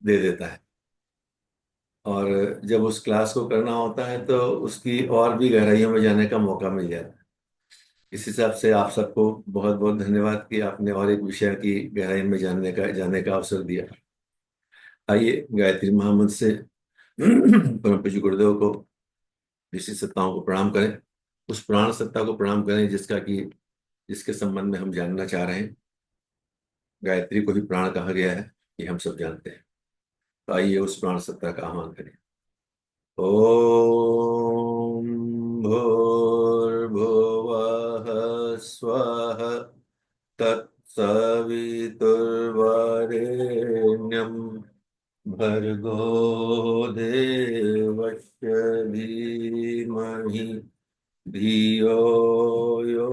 दे देता है। और जब उस क्लास को करना होता है तो उसकी और भी गहराइयों में जाने का मौका मिल जाता है। इस हिसाब से आप सबको बहुत बहुत धन्यवाद कि आपने और एक विषय की गहराई में जानने का अवसर दिया। आइए गायत्री महामंत्र से परम पूज्य गुरुदेव को, ऋषि सत्ताओं को प्रणाम करें। उस प्राण सत्ता को प्रणाम करें जिसके संबंध में हम जानना चाह रहे हैं। गायत्री को ही प्राण कहा गया है, ये हम सब जानते हैं। तो आइए उस प्राण सत्ता का आह्वान करें। ओम भूर्भुवः स्वः तत्सवितुर्वरेण्यं भर्गो देवस्य धीमहि धियो यो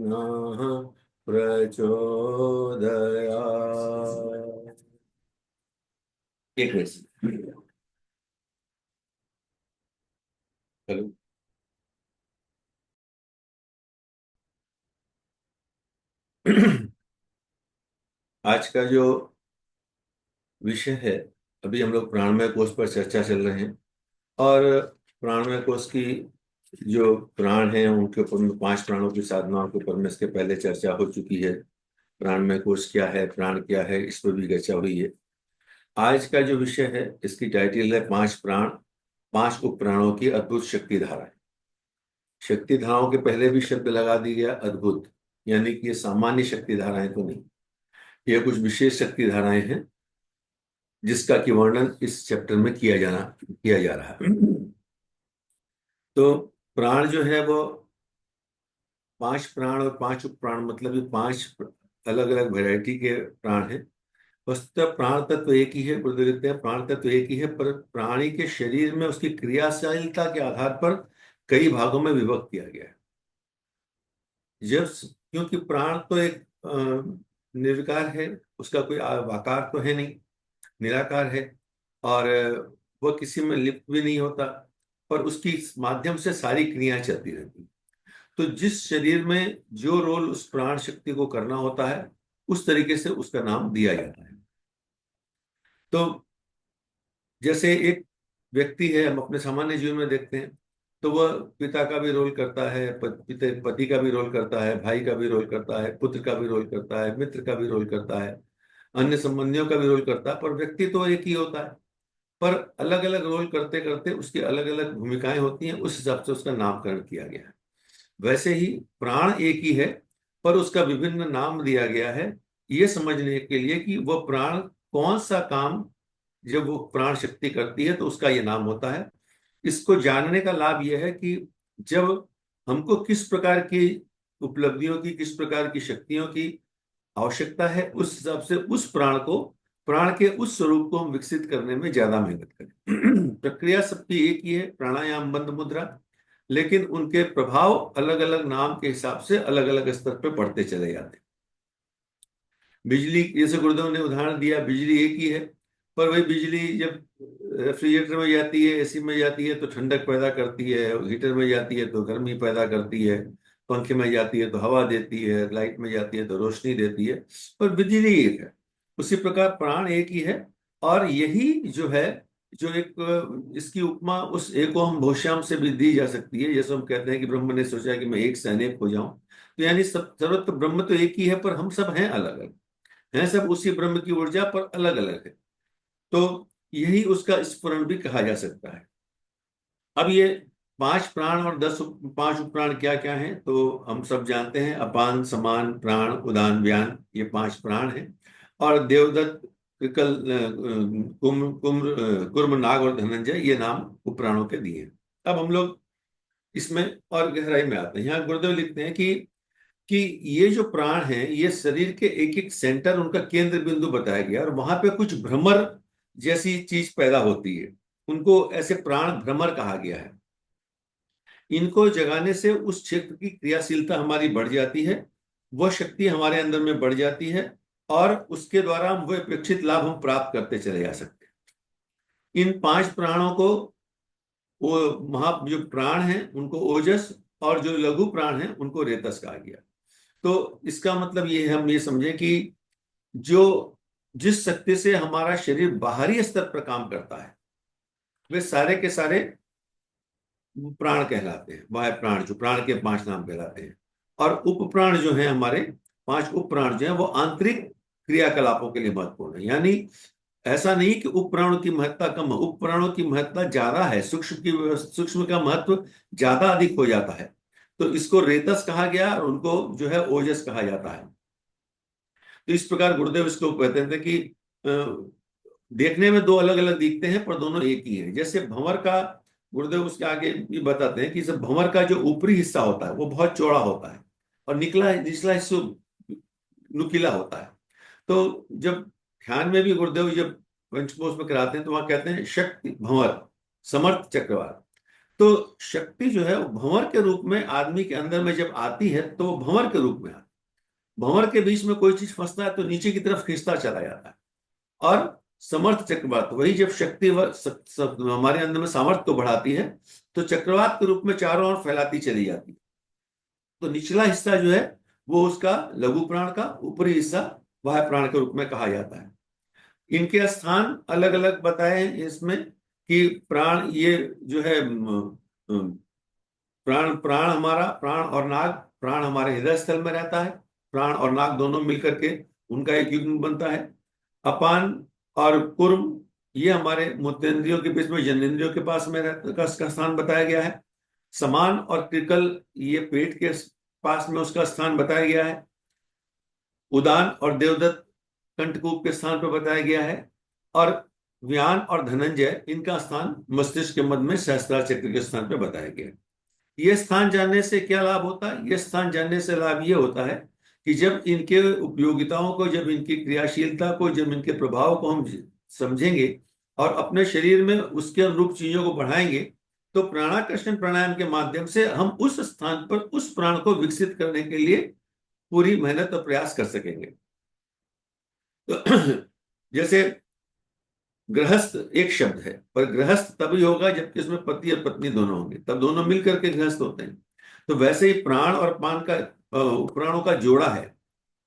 नः प्रचोदयात्। एक मिनट। हेलो। आज का जो विषय है, अभी हम लोग प्राणमय कोश पर चर्चा चल रहे हैं। और प्राणमय कोश की जो प्राण है उनके ऊपर में 5 प्राणों की साधनाओं के ऊपर में इसके पहले चर्चा हो चुकी है। प्राणमय कोश क्या है, प्राण क्या है, इस पर भी चर्चा हुई है। आज का जो विषय है इसकी टाइटल है 5 प्राण, 5 उपप्राणों की अद्भुत शक्ति धाराएं। शक्ति धाराओं के पहले भी शब्द लगा दिया गया अद्भुत, यानी कि ये सामान्य शक्ति धाराएं तो नहीं, ये कुछ विशेष शक्ति धाराएं हैं जिसका कि वर्णन इस चैप्टर में किया जा रहा है। तो प्राण जो है वो 5 प्राण और 5 उपप्राण, मतलब ये 5 अलग अलग वैरायटी के प्राण हैं। वस्तुतः प्राण तत्व एक ही है, गुरुदेव लिखते हैं प्राण तत्व एक ही है, पर प्राणी के शरीर में उसकी क्रियाशीलता के आधार पर कई भागों में विभक्त किया गया है। जब क्योंकि प्राण तो एक निर्विकार है, उसका कोई आकार तो है नहीं, निराकार है। और वह किसी में लिप्त भी नहीं होता, पर उसकी माध्यम से सारी क्रियाएं चलती रहती हैं। तो जिस शरीर में जो रोल उस प्राण शक्ति को करना होता है उस तरीके से उसका नाम दिया जाता है। तो जैसे एक व्यक्ति है, हम अपने सामान्य जीवन में देखते हैं, तो वह पिता का भी रोल करता है, पति का भी रोल करता है, भाई का भी रोल करता है, पुत्र का भी रोल करता है, मित्र का भी रोल करता है, अन्य संबंधियों का भी रोल करता है। पर व्यक्ति तो एक ही होता है, पर अलग अलग रोल करते करते उसकी अलग अलग भूमिकाएं होती हैं, उस हिसाब से उसका नामकरण किया गया है। वैसे ही प्राण एक ही है, पर उसका विभिन्न नाम दिया गया है, ये समझने के लिए कि वह प्राण कौन सा काम जब वो प्राण शक्ति करती है तो उसका ये नाम होता है। इसको जानने का लाभ यह है कि जब हमको किस प्रकार की उपलब्धियों की, किस प्रकार की शक्तियों की आवश्यकता है, उस हिसाब से उस प्राण के उस स्वरूप को हम विकसित करने में ज्यादा मेहनत करें। प्रक्रिया सबकी एक ही है, प्राणायाम बंद मुद्रा, लेकिन उनके प्रभाव अलग अलग नाम के हिसाब से अलग अलग स्तर पर बढ़ते चले जाते हैं। बिजली, जैसे गुरुदेव ने उदाहरण दिया, बिजली एक ही है, पर वही बिजली जब रेफ्रिजरेटर में जाती है, एसी में जाती है तो ठंडक पैदा करती है, हीटर में जाती है तो गर्मी पैदा करती है, पंखे में जाती है तो हवा देती है, लाइट में जाती है तो रोशनी देती है, पर बिजली एक है। उसी प्रकार प्राण एक ही है। और यही जो है, जो एक इसकी उपमा उस एको हम बहुश्याम से भी दी जा सकती है। जैसे हम कहते हैं कि ब्रह्म ने सोचा कि मैं एक से अनेक हो जाऊं, तो यानी सब सर्वत्र ब्रह्म तो एक ही है, पर हम सब हैं अलग अलग, हैं सब उसी ब्रह्म की ऊर्जा पर अलग अलग है। तो यही उसका स्फुरण भी कहा जा सकता है। अब ये 5 प्राण और 5 उपप्राण क्या क्या हैं, तो हम सब जानते हैं, अपान समान प्राण उदान व्यान, ये 5 प्राण हैं। और देवदत्त, कृकल, कुर्म, नाग और धनंजय, ये नाम उपप्राणों के दिए हैं। अब हम लोग इसमें और गहराई में आते हैं। यहाँ गुरुदेव लिखते हैं कि ये जो प्राण हैं ये शरीर के एक एक सेंटर, उनका केंद्र बिंदु बताया गया, और वहां पे कुछ भ्रमर जैसी चीज पैदा होती है, उनको ऐसे प्राण भ्रमर कहा गया है। इनको जगाने से उस क्षेत्र की क्रियाशीलता हमारी बढ़ जाती है, वह शक्ति हमारे अंदर में बढ़ जाती है, और उसके द्वारा हम वह अपेक्षित लाभ हम प्राप्त करते चले जा सकते हैं। इन 5 प्राणों को, वो महा जो प्राण हैं उनको ओजस, और जो लघु प्राण हैं उनको रेतस कहा गया। तो इसका मतलब ये है, हम ये समझें कि जो जिस शक्ति से हमारा शरीर बाहरी स्तर पर काम करता है, वे सारे के सारे प्राण कहलाते हैं। बाह्य प्राण, जो प्राण के 5 नाम कहलाते हैं। और उप प्राण जो है हमारे, 5 उप प्राण जो है वो आंतरिक क्रियाकलापों के लिए महत्वपूर्ण है। यानी ऐसा नहीं कि उप प्राणों की महत्ता कम है, उप प्राणों की महत्ता ज्यादा है। सूक्ष्म का महत्व ज्यादा अधिक हो जाता है। तो इसको रेतस कहा गया और उनको जो है ओजस कहा जाता है। तो इस प्रकार गुरुदेव इसको कहते थे कि देखने में दो अलग अलग दिखते हैं पर दोनों एक ही है। जैसे भंवर का, गुरुदेव उसके आगे भी बताते हैं कि जब भंवर का जो ऊपरी हिस्सा होता है वो बहुत चौड़ा होता है और निचला निचला हिस्सा नुकीला होता है। तो जब ध्यान में भी गुरुदेव जब पंचकोश में कराते हैं तो वहां कहते हैं शक्ति भंवर समर्थ चक्रवात। तो शक्ति जो है वो भंवर के रूप में आदमी के अंदर में जब आती है तो वो भंवर के रूप में आती है। भंवर के बीच में कोई चीज फंसता है तो नीचे की तरफ खींचता चला जाता है। और समर्थ चक्रवात वही जब शक्ति हमारे अंदर में सामर्थ्य को बढ़ाती है तो चक्रवात के रूप में चारों ओर फैलाती चली जाती है। तो निचला हिस्सा जो है वो उसका लघु प्राण का, ऊपरी हिस्सा वाह्य प्राण के रूप में कहा जाता है। इनके स्थान अलग अलग बताए हैं इसमें कि प्राण ये जो है प्राण प्राण हमारा, प्राण और नाग, प्राण हमारे हृदय स्थल में रहता है। प्राण और नाग दोनों मिलकर के उनका एक युग्म बनता है। अपान और कुर्म ये हमारे मूत्रेंद्रियों के बीच में जननेंद्रियों के पास में का स्थान बताया गया है। समान और क्रिकल ये पेट के पास में उसका स्थान बताया गया है। उदान और देवदत्त कंठकूप के स्थान पर बताया गया है। और व्यान और धनंजय इनका स्थान मस्तिष्क के मध्य में सहस्त्रार चक्र के स्थान पर बताया गया है। यह स्थान जानने से क्या लाभ होता है? यह स्थान जानने से लाभ यह होता है कि जब इनके उपयोगिताओं को, जब इनकी क्रियाशीलता को, जब इनके प्रभाव को हम समझेंगे और अपने शरीर में उसके अनुरूप चीजों को बढ़ाएंगे तो प्राणाकर्षण प्राणायाम के माध्यम से हम उस स्थान पर उस प्राण को विकसित करने के लिए पूरी मेहनत और प्रयास कर सकेंगे। तो जैसे गृहस्थ एक शब्द है, पर गृहस्थ तभी होगा जबकि उसमें पति और पत्नी दोनों होंगे, तब दोनों मिलकर के गृहस्थ होते हैं। तो वैसे ही प्राण और पान का प्राणों का जोड़ा है,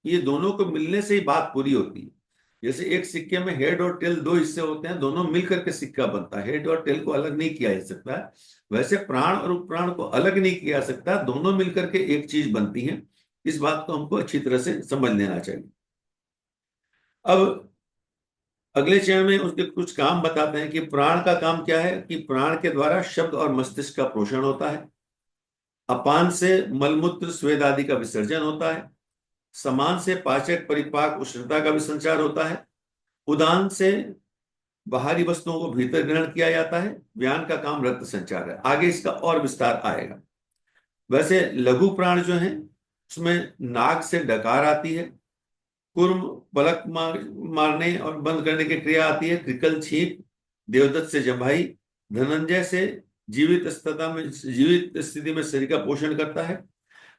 ये दोनों को मिलने से ही बात पूरी होती है। जैसे एक सिक्के में हेड और टेल दो हिस्से होते हैं, दोनों मिलकर के सिक्का बनता है। हेड और टेल को अलग नहीं किया जा सकता है। वैसे प्राण और उपप्राण को अलग नहीं किया जा सकता, दोनों मिलकर के एक चीज बनती है। इस बात को हमको अच्छी तरह से समझ लेना चाहिए। अब अगले चरण में उसके कुछ काम बताते हैं कि प्राण का काम क्या है। कि प्राण के द्वारा शब्द और मस्तिष्क का पोषण होता है। अपान से मलमूत्र स्वेद आदि का विसर्जन होता है। समान से पाचक परिपाक उष्णता का भी संचार होता है। उदान से बाहरी वस्तुओं को भीतर ग्रहण किया जाता है। व्यान का काम रक्त संचार है। आगे इसका और विस्तार आएगा। वैसे लघु प्राण जो है उसमें नाक से डकार आती है। कुर्म पलक मारने और बंद करने की क्रिया आती है। क्रिकल छींक, देवदत्त से जम्भाई, धनंजय से जीवित स्थिति में शरीर का पोषण करता है।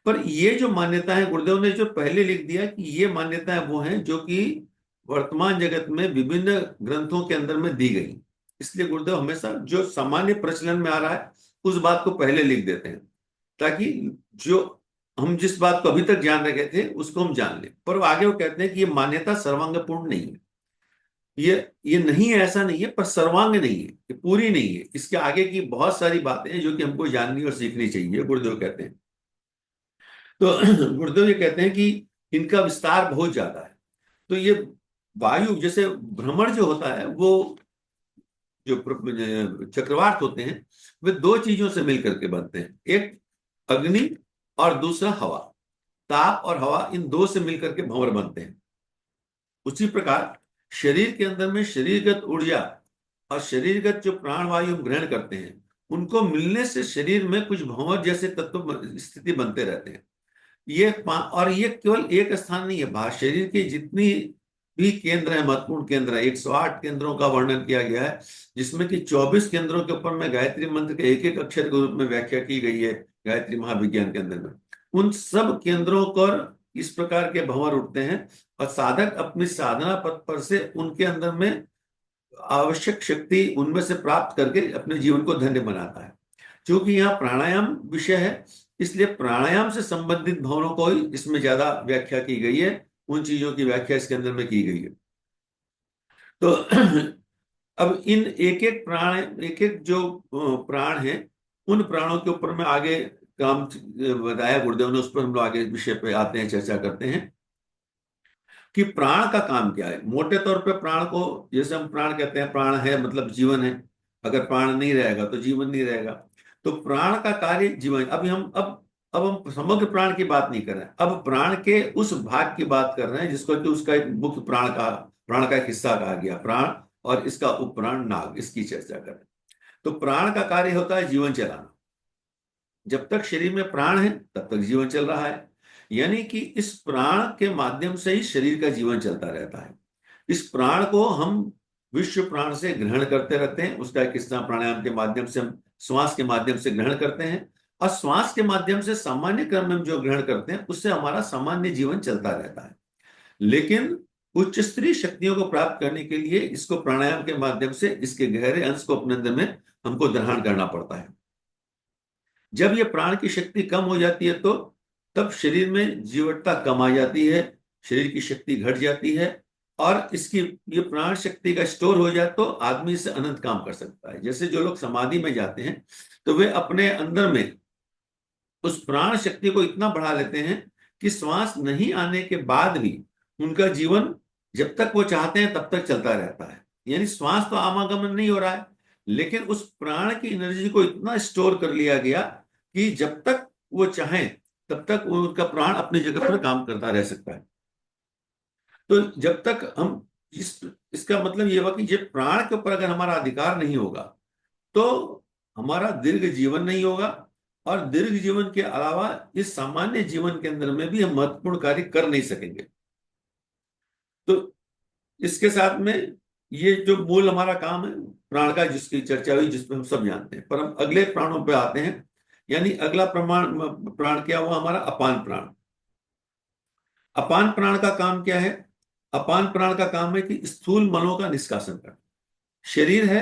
पर ये जो मान्यता है गुरुदेव ने जो पहले लिख दिया कि ये मान्यताएं वो हैं जो कि वर्तमान जगत में विभिन्न ग्रंथों के अंदर में दी गई। इसलिए गुरुदेव हमेशा जो सामान्य प्रचलन में आ रहा है उस बात को पहले लिख देते हैं ताकि जो हम जिस बात को अभी तक जान रहे थे उसको हम जान लें। पर वो आगे वो कहते हैं कि ये मान्यता सर्वांगपूर्ण नहीं है। ये नहीं है, ऐसा नहीं है, पर सर्वांग नहीं है, ये पूरी नहीं है। इसके आगे की बहुत सारी बातें हैं जो कि हमको जाननी और सीखनी चाहिए, गुरुदेव कहते हैं। तो गुरुदेव ये कहते हैं कि इनका विस्तार बहुत ज्यादा है। तो ये वायु जैसे भ्रमण जो होता है वो जो चक्रवात होते हैं वे दो चीजों से मिलकर के बनते हैं। एक अग्नि और दूसरा हवा। ताप और हवा इन दो से मिलकर के भंवर बनते हैं। उसी प्रकार शरीर के अंदर में शरीरगत ऊर्जा और शरीरगत जो प्राणवायु हम ग्रहण करते हैं उनको मिलने से शरीर में कुछ भंवर जैसे तत्व स्थिति बनते रहते हैं। और ये केवल एक स्थान नहीं है, शरीर के जितनी भी केंद्र है, महत्वपूर्ण केंद्र है, 108 केंद्रों का वर्णन किया गया है जिसमें कि 24 केंद्रों के ऊपर में गायत्री मंत्र के एक एक अक्षर के रूप में व्याख्या की गई है गायत्री महाविज्ञान के अंदर में। उन सब केंद्रों पर इस प्रकार के भंवर उठते हैं और साधक अपनी साधना पथ पर से उनके अंदर में आवश्यक शक्ति उनमें से प्राप्त करके अपने जीवन को धन्य बनाता है। क्योंकि यहाँ प्राणायाम विषय है इसलिए प्राणायाम से संबंधित भवनों को ही इसमें ज्यादा व्याख्या की गई है। उन चीजों की व्याख्या इसके अंदर में की गई है। तो अब इन एक एक प्राण, एक एक जो प्राण है, उन प्राणों के ऊपर में आगे काम बताया गुरुदेव ने, उस पर हम लोग आगे विषय पे आते हैं, चर्चा करते हैं कि प्राण का काम क्या है। मोटे तौर पे प्राण को, जैसे हम प्राण कहते हैं, प्राण है मतलब जीवन है, अगर प्राण नहीं रहेगा तो जीवन नहीं रहेगा। तो प्राण का कार्य जीवन। अभी हम अब हम समग्र प्राण की बात नहीं कर रहे हैं, अब प्राण के उस भाग की बात कर रहे हैं जिसको कि उसका एक मुख्य प्राण का एक हिस्सा कहा गया प्राण, और इसका उपप्राण नाग, इसकी चर्चा कर रहे हैं। तो प्राण का कार्य होता है जीवन चलाना। जब तक शरीर में प्राण है तब तक जीवन चल रहा है, यानी कि इस प्राण के माध्यम से ही शरीर का जीवन चलता रहता है। इस प्राण को हम विश्व प्राण से ग्रहण करते रहते हैं, उसका एक हिस्सा प्राणायाम के माध्यम से हम श्वास के माध्यम से ग्रहण करते हैं, और श्वास के माध्यम से सामान्य क्रम में हम जो ग्रहण करते हैं उससे हमारा सामान्य जीवन चलता रहता है। लेकिन उच्च स्तरीय शक्तियों को प्राप्त करने के लिए इसको प्राणायाम के माध्यम से इसके गहरे अंश को अपने अंदर में हमको ग्रहण करना पड़ता है। जब ये प्राण की शक्ति कम हो जाती है तो तब शरीर में जीवटता कम आ जाती है, शरीर की शक्ति घट जाती है, और इसकी ये प्राण शक्ति का स्टोर हो जाए तो आदमी से अनंत काम कर सकता है। जैसे जो लोग समाधि में जाते हैं तो वे अपने अंदर में उस प्राण शक्ति को इतना बढ़ा लेते हैं कि श्वास नहीं आने के बाद भी उनका जीवन जब तक वो चाहते हैं तब तक चलता रहता है। यानी श्वास तो आवागमन नहीं हो रहा है, लेकिन उस प्राण की एनर्जी को इतना स्टोर कर लिया गया कि जब तक वो चाहें तब तक उनका प्राण अपनी जगह पर काम करता रह सकता है। तो जब तक हम इसका मतलब ये हुआ कि ये प्राण के ऊपर अगर हमारा अधिकार नहीं होगा तो हमारा दीर्घ जीवन नहीं होगा, और दीर्घ जीवन के अलावा इस सामान्य जीवन के अंदर में भी हम महत्वपूर्ण कार्य कर नहीं सकेंगे। तो इसके साथ में ये जो मूल हमारा काम है प्राण का, जिसकी चर्चा हुई, जिसमें हम सब जानते हैं, पर हम अगले प्राणों पे आते हैं। यानी अगला प्राण क्या हुआ हमारा? अपान प्राण। अपान प्राण का काम क्या है? अपान प्राण का काम है कि स्थूल मलों का निष्कासन करना। शरीर है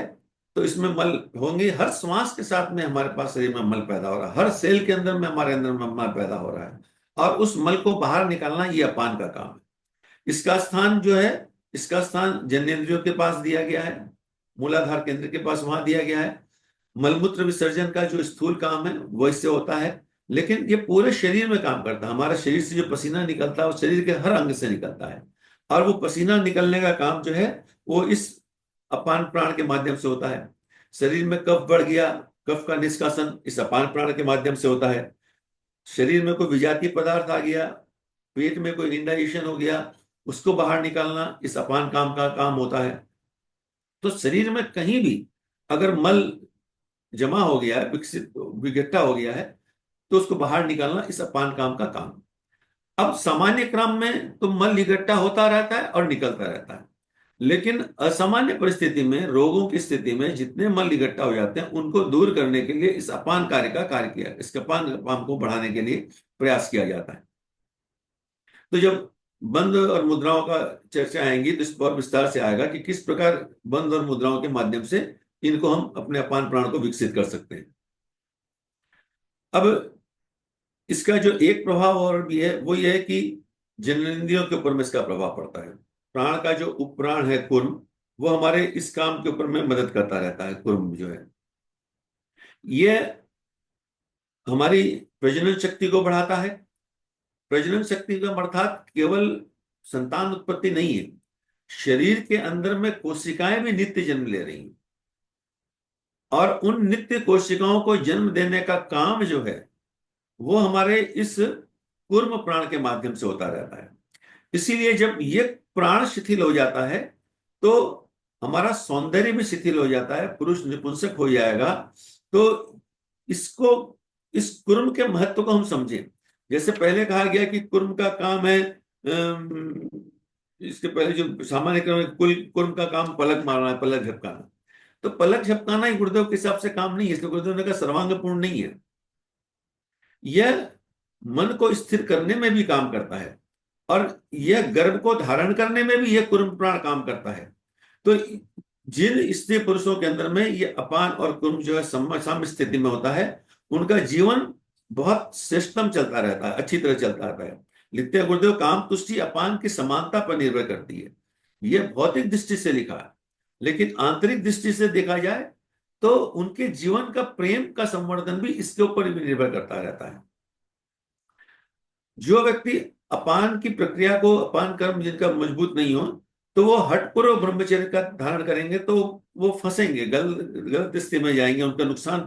तो इसमें मल होंगे, हर श्वास के साथ में हमारे पास शरीर में मल पैदा हो रहा है, हर सेल के अंदर में हमारे अंदर में मल पैदा हो रहा है, और उस मल को बाहर निकालना ये अपान का काम है। इसका स्थान जो है, इसका स्थान जनेंद्रियों के पास दिया गया है, मूलाधार केंद्र के पास वहां दिया गया है। मलमूत्र विसर्जन का जो स्थूल काम है वो इससे होता है, लेकिन ये पूरे शरीर में काम करता है। हमारे शरीर से जो पसीना निकलता है वो शरीर के हर अंग से निकलता है, और वो पसीना निकलने का काम जो है वो इस अपान प्राण के माध्यम से होता है। शरीर में कफ बढ़ गया, कफ का निष्कासन इस अपान प्राण के माध्यम से होता है। शरीर में कोई विजातीय पदार्थ आ गया, पेट में कोई इंडाइजेशन हो गया, उसको बाहर निकालना इस अपान काम का काम होता है। तो शरीर में कहीं भी अगर मल जमा हो गया है, विकसित विघटता हो गया है, तो उसको बाहर निकालना इस अपान काम का काम। अब सामान्य क्रम में तो मल इकट्ठा होता रहता है और निकलता रहता है, लेकिन असामान्य परिस्थिति में, रोगों की स्थिति में जितने मल इकट्ठा हो जाते हैं उनको दूर करने के लिए इस अपान कार्य का कार्य किया, इस अपान काम को बढ़ाने के लिए प्रयास किया जाता है। तो जब बंद और मुद्राओं का चर्चा आएंगी तो इस पर विस्तार से आएगा कि किस प्रकार बंद और मुद्राओं के माध्यम से इनको हम अपने अपान प्राण को विकसित कर सकते हैं। अब इसका जो एक प्रभाव और भी है वो ये है कि जननेंद्रियों के ऊपर में इसका प्रभाव पड़ता है। प्राण का जो उपप्राण है कुर्म, वो हमारे इस काम के ऊपर में मदद करता रहता है। कुर्म जो है ये हमारी प्रजनन शक्ति को बढ़ाता है। प्रजनन शक्ति का अर्थात केवल संतान उत्पत्ति नहीं है, शरीर के अंदर में कोशिकाएं भी नित्य जन्म ले रही हैं, और उन नित्य कोशिकाओं को जन्म देने का काम जो है वो हमारे इस कूर्म प्राण के माध्यम से होता रहता है। इसीलिए जब ये प्राण शिथिल हो जाता है तो हमारा सौंदर्य भी शिथिल हो जाता है, पुरुष निपुंसक हो जाएगा। तो इसको, इस कुर्म के महत्व को हम समझें। जैसे पहले कहा गया कि कुर्म का काम है, इसके पहले जो सामान्य क्रम में कुल कुर्म का काम पलक मारना है, पलक झपकाना। तो पलक झपकाना ही गुरुदेव के हिसाब से काम नहीं है, इसलिए गुरुदेव ने कहा सर्वांगपूर्ण नहीं है। यह मन को स्थिर करने में भी काम करता है, और यह गर्भ को धारण करने में भी यह कुर्म प्राण काम करता है। तो जिन स्त्री पुरुषों के अंदर में ये अपान और कुर्म जो है साम्य स्थिति में होता है, उनका जीवन बहुत श्रेष्ठतम चलता रहता है, अच्छी तरह चलता रहता है। लिखते हैं गुरुदेव, काम तुष्टि अपान की समानता पर निर्भर करती है। ये भौतिक दृष्टि से लिखा है, लेकिन आंतरिक दृष्टि से देखा जाए तो उनके जीवन का प्रेम का संवर्धन भी इसके ऊपर भी निर्भर करता रहता है। जो व्यक्ति अपान की प्रक्रिया को, अपान कर्म जिनका मजबूत नहीं हो, तो वो हठपूर्व ब्रह्मचर्य का धारण करेंगे तो वो फंसेंगे, गलत स्थिति में जाएंगे, उनका नुकसान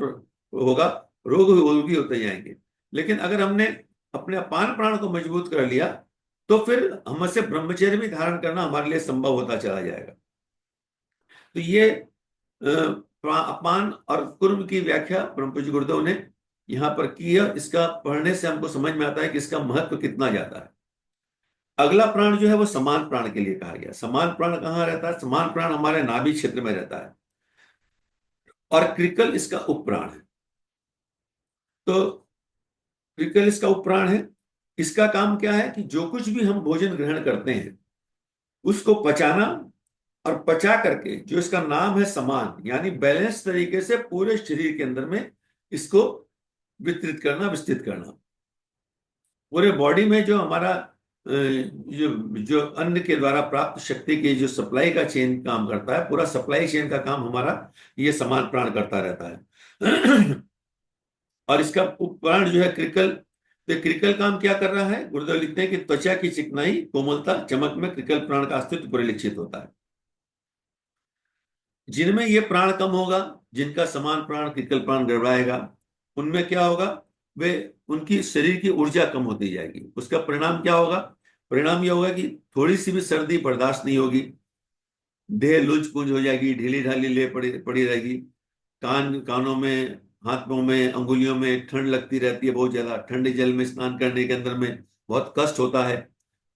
होगा, रोग भी होते जाएंगे। लेकिन अगर हमने अपने अपान प्राण को मजबूत कर लिया तो फिर हमसे ब्रह्मचर्य भी धारण करना हमारे लिए संभव होता चला जाएगा। तो ये अपान और कुर्म की व्याख्या ब्रह्म पूज्य गुरुदेव ने यहाँ पर की है। इसका पढ़ने से हमको समझ में आता है कि इसका महत्व कितना ज्यादा है। अगला प्राण जो है वो समान प्राण के लिए कहा गया। समान प्राण कहाँ रहता है? समान प्राण हमारे नाभि क्षेत्र में रहता है और क्रिकल इसका उपप्राण है। तो क्रिकल इसका उपप्राण है। इसका काम क्या है कि जो कुछ भी हम भोजन ग्रहण करते हैं उसको पचाना, और पचा करके जो इसका नाम है समान, यानी बैलेंस तरीके से पूरे शरीर के अंदर में इसको वितरित करना, विस्तृत करना। पूरे बॉडी में जो हमारा जो जो अन्न के द्वारा प्राप्त शक्ति की जो सप्लाई का चेन काम करता है, पूरा सप्लाई चेन का काम हमारा ये समान प्राण करता रहता है। और इसका उपप्राण जो है क्रिकल, तो क्रिकल काम क्या कर रहा है? गुरुदेव लिखते हैं कि त्वचा की चिकनाई, कोमलता, चमक में क्रिकल प्राण का अस्तित्व परिलक्षित होता है। जिनमें ये प्राण कम होगा, जिनका समान प्राण क्रिकल प्राण गड़बड़ाएगा, उनमें क्या होगा? वे, उनकी शरीर की ऊर्जा कम होती जाएगी। उसका परिणाम क्या होगा? परिणाम यह होगा कि थोड़ी सी भी सर्दी बर्दाश्त नहीं होगी, देह लुच पुंज हो जाएगी, ढीली ढाली ले पड़ी पड़ी रहेगी, कानों में, हाथों में, अंगुलियों में ठंड लगती रहती है बहुत ज्यादा। ठंडे जल में स्नान करने के अंदर में बहुत कष्ट होता है।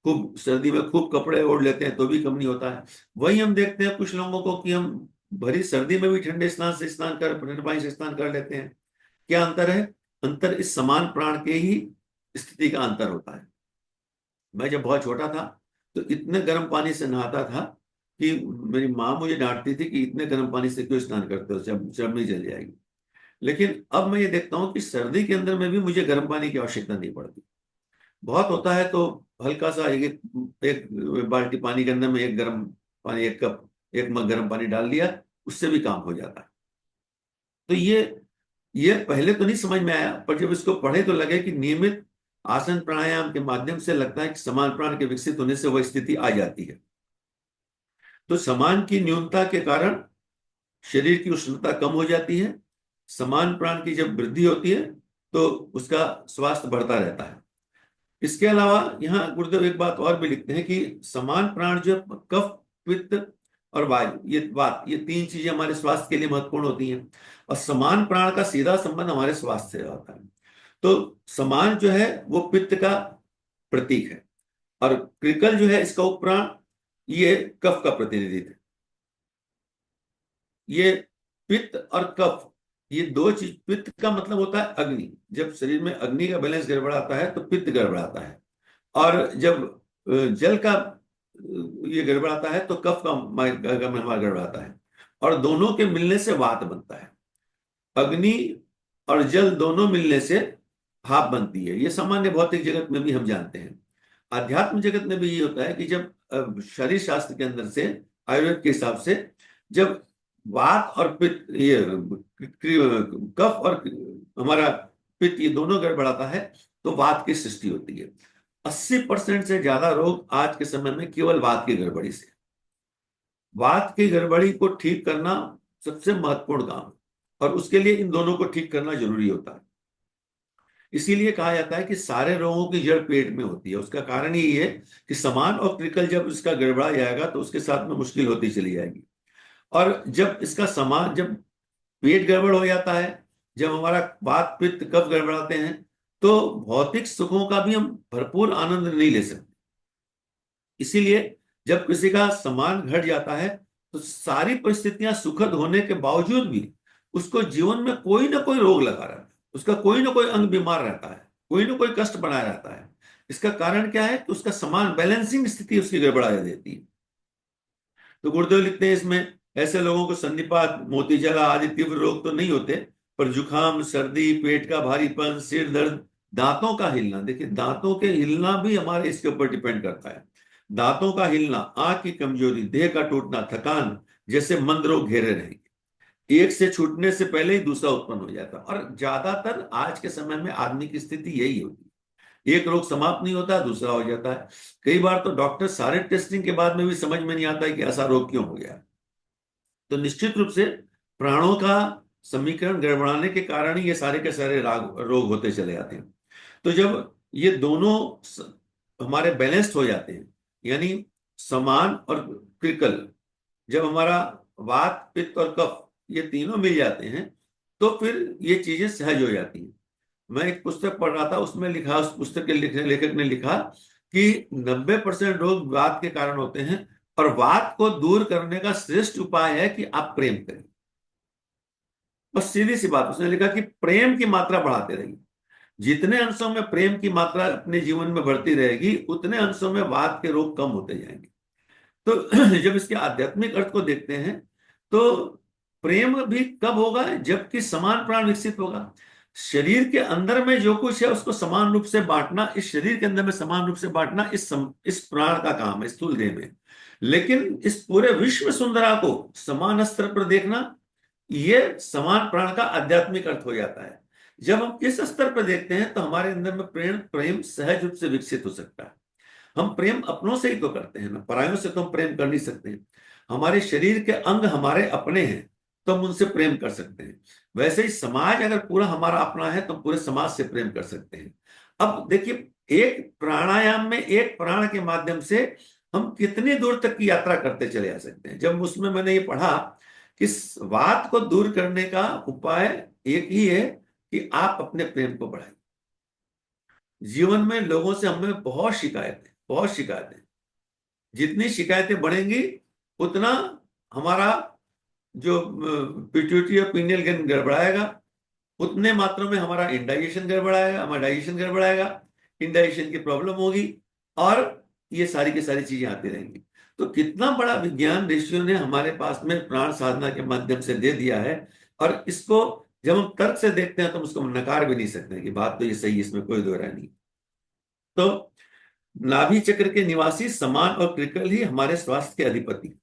खूब सर्दी में खूब कपड़े ओढ़ लेते हैं तो भी कम नहीं होता है। वही हम देखते हैं कुछ लोगों को कि हम भरी सर्दी में भी ठंडे स्नान कर, ठंडे पानी से स्नान कर लेते हैं। क्या अंतर है? अंतर इस समान प्राण के ही स्थिति का अंतर होता है। मैं जब बहुत छोटा था तो इतने गर्म पानी से नहाता था कि मेरी माँ मुझे डांटती थी कि इतने गर्म पानी से क्यों स्नान करते हो, जब जब नहीं जल जाएगी। लेकिन अब मैं ये देखता हूँ कि सर्दी के अंदर में भी मुझे गर्म पानी की आवश्यकता नहीं पड़ती। बहुत होता है तो हल्का सा एक बाल्टी पानी के अंदर में एक गर्म पानी, एक कप, एक मग गर्म पानी डाल दिया, उससे भी काम हो जाता है। तो ये पहले तो नहीं समझ में आया, पर जब इसको पढ़े तो लगे कि नियमित आसन प्राणायाम के माध्यम से लगता है कि समान प्राण के विकसित होने से वह स्थिति आ जाती है। तो समान की न्यूनता के कारण शरीर की उष्णता कम हो जाती है। समान प्राण की जब वृद्धि होती है तो उसका स्वास्थ्य बढ़ता रहता है। इसके अलावा यहाँ गुरुदेव एक बात और भी लिखते हैं कि समान प्राण जो कफ, पित्त और वायु, ये बात, ये तीन चीजें हमारे स्वास्थ्य के लिए महत्वपूर्ण होती हैं, और समान प्राण का सीधा संबंध हमारे स्वास्थ्य से होता है। तो समान जो है वो पित्त का प्रतीक है, और क्रिकल जो है इसका उपप्राण, ये कफ का प्रतिनिधित्व है। ये पित्त और कफ, ये दो चीज, पित्त का मतलब होता है अग्नि। जब शरीर में अग्नि का बैलेंस गड़बड़ाता है तो पित्त गड़बड़ाता है, और जब जल का ये गड़बड़ाता है तो कफ का हमारा गड़बड़ाता है, और दोनों के मिलने से वात बनता है। अग्नि और जल दोनों मिलने से भाप बनती है। ये सामान्य भौतिक जगत में भी हम जानते हैं। आध्यात्म जगत में भी ये होता है कि जब शरीर शास्त्र के अंदर से, आयुर्वेद के हिसाब से, जब वात और पित्त, ये कफ और हमारा पित्त, ये दोनों गड़बड़ाता है तो वात की सृष्टि होती है। 80% से ज्यादा रोग आज के समय में केवल वात की गड़बड़ी से। वात की गड़बड़ी को ठीक करना सबसे महत्वपूर्ण काम है, और उसके लिए इन दोनों को ठीक करना जरूरी होता है। इसीलिए कहा जाता है कि सारे रोगों की जड़ पेट में होती है। उसका कारण यही है कि समान और क्रिकल जब इसका गड़बड़ा जाएगा तो उसके साथ में मुश्किल होती चली जाएगी। और जब इसका समान, जब पेट गड़बड़ हो जाता है, जब हमारा वात पित्त कफ गड़बड़ाते हैं, तो भौतिक सुखों का भी हम भरपूर आनंद नहीं ले सकते। इसीलिए जब किसी का समान घट जाता है तो सारी परिस्थितियां सुखद होने के बावजूद भी उसको जीवन में कोई ना कोई रोग लगा रहता है, उसका कोई ना कोई अंग बीमार रहता है, कोई ना कोई कष्ट बनाया रहता है। इसका कारण क्या है? कि उसका समान बैलेंसिंग स्थिति उसकी गड़बड़ा देती है। तो गुरुदेव लिखते हैं इसमें, ऐसे लोगों को संधिपात, मोती जला आदि तीव्र रोग तो नहीं होते, पर जुकाम, सर्दी, पेट का भारीपन, सिर दर्द, दांतों का हिलना, देखिए दांतों के हिलना भी हमारे इसके ऊपर डिपेंड करता है। दांतों का हिलना, आंख की कमजोरी, देह का टूटना, थकान जैसे मंद रोग घेरे रहेंगे। एक से छूटने से पहले ही दूसरा उत्पन्न हो जाता है। और ज्यादातर आज के समय में आदमी की स्थिति यही होती है, एक रोग समाप्त नहीं होता, दूसरा हो जाता है। कई बार तो डॉक्टर सारे टेस्टिंग के बाद में भी समझ में नहीं आता है कि ऐसा रोग क्यों हो गया। तो निश्चित रूप से प्राणों का समीकरण गड़बड़ाने के कारण ही ये सारे के सारे रोग होते चले जाते हैं। तो जब ये दोनों हमारे बैलेंस्ड हो जाते हैं, यानी समान और क्रिकल, जब हमारा वात पित्त और कफ ये तीनों मिल जाते हैं, तो फिर ये चीजें सहज हो जाती हैं। मैं एक पुस्तक पढ़ रहा था, उसमें लिखा, उस पुस्तक के लेखक ने लिखा कि 90% रोग वात के कारण होते हैं, और वात को दूर करने का श्रेष्ठ उपाय है कि आप प्रेम करें। बस सीधी सी बात, उसने लिखा कि प्रेम की मात्रा बढ़ाते रहिए। जितने अंशों में प्रेम की मात्रा अपने जीवन में बढ़ती रहेगी, उतने अंशों में वात के रोग कम होते जाएंगे। तो जब इसके आध्यात्मिक अर्थ को देखते हैं, तो प्रेम भी कब होगा, जबकि समान प्राण विकसित होगा। शरीर के अंदर में जो कुछ है उसको समान रूप से बांटना, इस शरीर के अंदर में समान रूप से बांटना इस प्राण का काम है, स्थूल देह में। लेकिन इस पूरे विश्व सुंदरा को समान स्तर पर देखना, ये समान प्राण का आध्यात्मिक अर्थ हो जाता है। जब हम इस स्तर पर देखते हैं, तो हमारे अंदर में प्रेम प्रेम सहज रूप से विकसित हो सकता है। हम प्रेम अपनों से ही तो करते हैं ना, परायों से तो हम प्रेम कर नहीं सकते हैं। हमारे शरीर के अंग हमारे अपने हैं, तो हम उनसे प्रेम कर सकते हैं। वैसे ही समाज अगर पूरा हमारा अपना है, तो हम पूरे समाज से प्रेम कर सकते हैं। अब देखिए, एक प्राणायाम में एक प्राण के माध्यम से हम कितनी दूर तक की यात्रा करते चले जा सकते हैं। जब उसमें मैंने ये पढ़ा कि इस बात को दूर करने का उपाय एक ही है कि आप अपने प्रेम को बढ़ाइए। जीवन में लोगों से हमें बहुत शिकायतें, जितनी शिकायतें बढ़ेंगी, उतना हमारा जो पिट्यूटरी और पीनियल ग्लैंड गड़बड़ाएगा, उतने मात्रा में हमारा इंडाइजेशन गड़बड़ाएगा, हमारा डाइजेशन गड़बड़ाएगा, इंडाइजेशन की प्रॉब्लम होगी, और ये सारी की सारी चीजें आती रहेंगी। तो कितना बड़ा विज्ञान ऋषियों ने हमारे पास में प्राण साधना के माध्यम से दे दिया है। और इसको जब हम तर्क से देखते हैं, तो हम उसको नकार भी नहीं सकते कि बात तो ये सही है, इसमें कोई दो राय नहीं। तो नाभि चक्र के निवासी समान और क्रिकल ही हमारे स्वास्थ्य के अधिपति।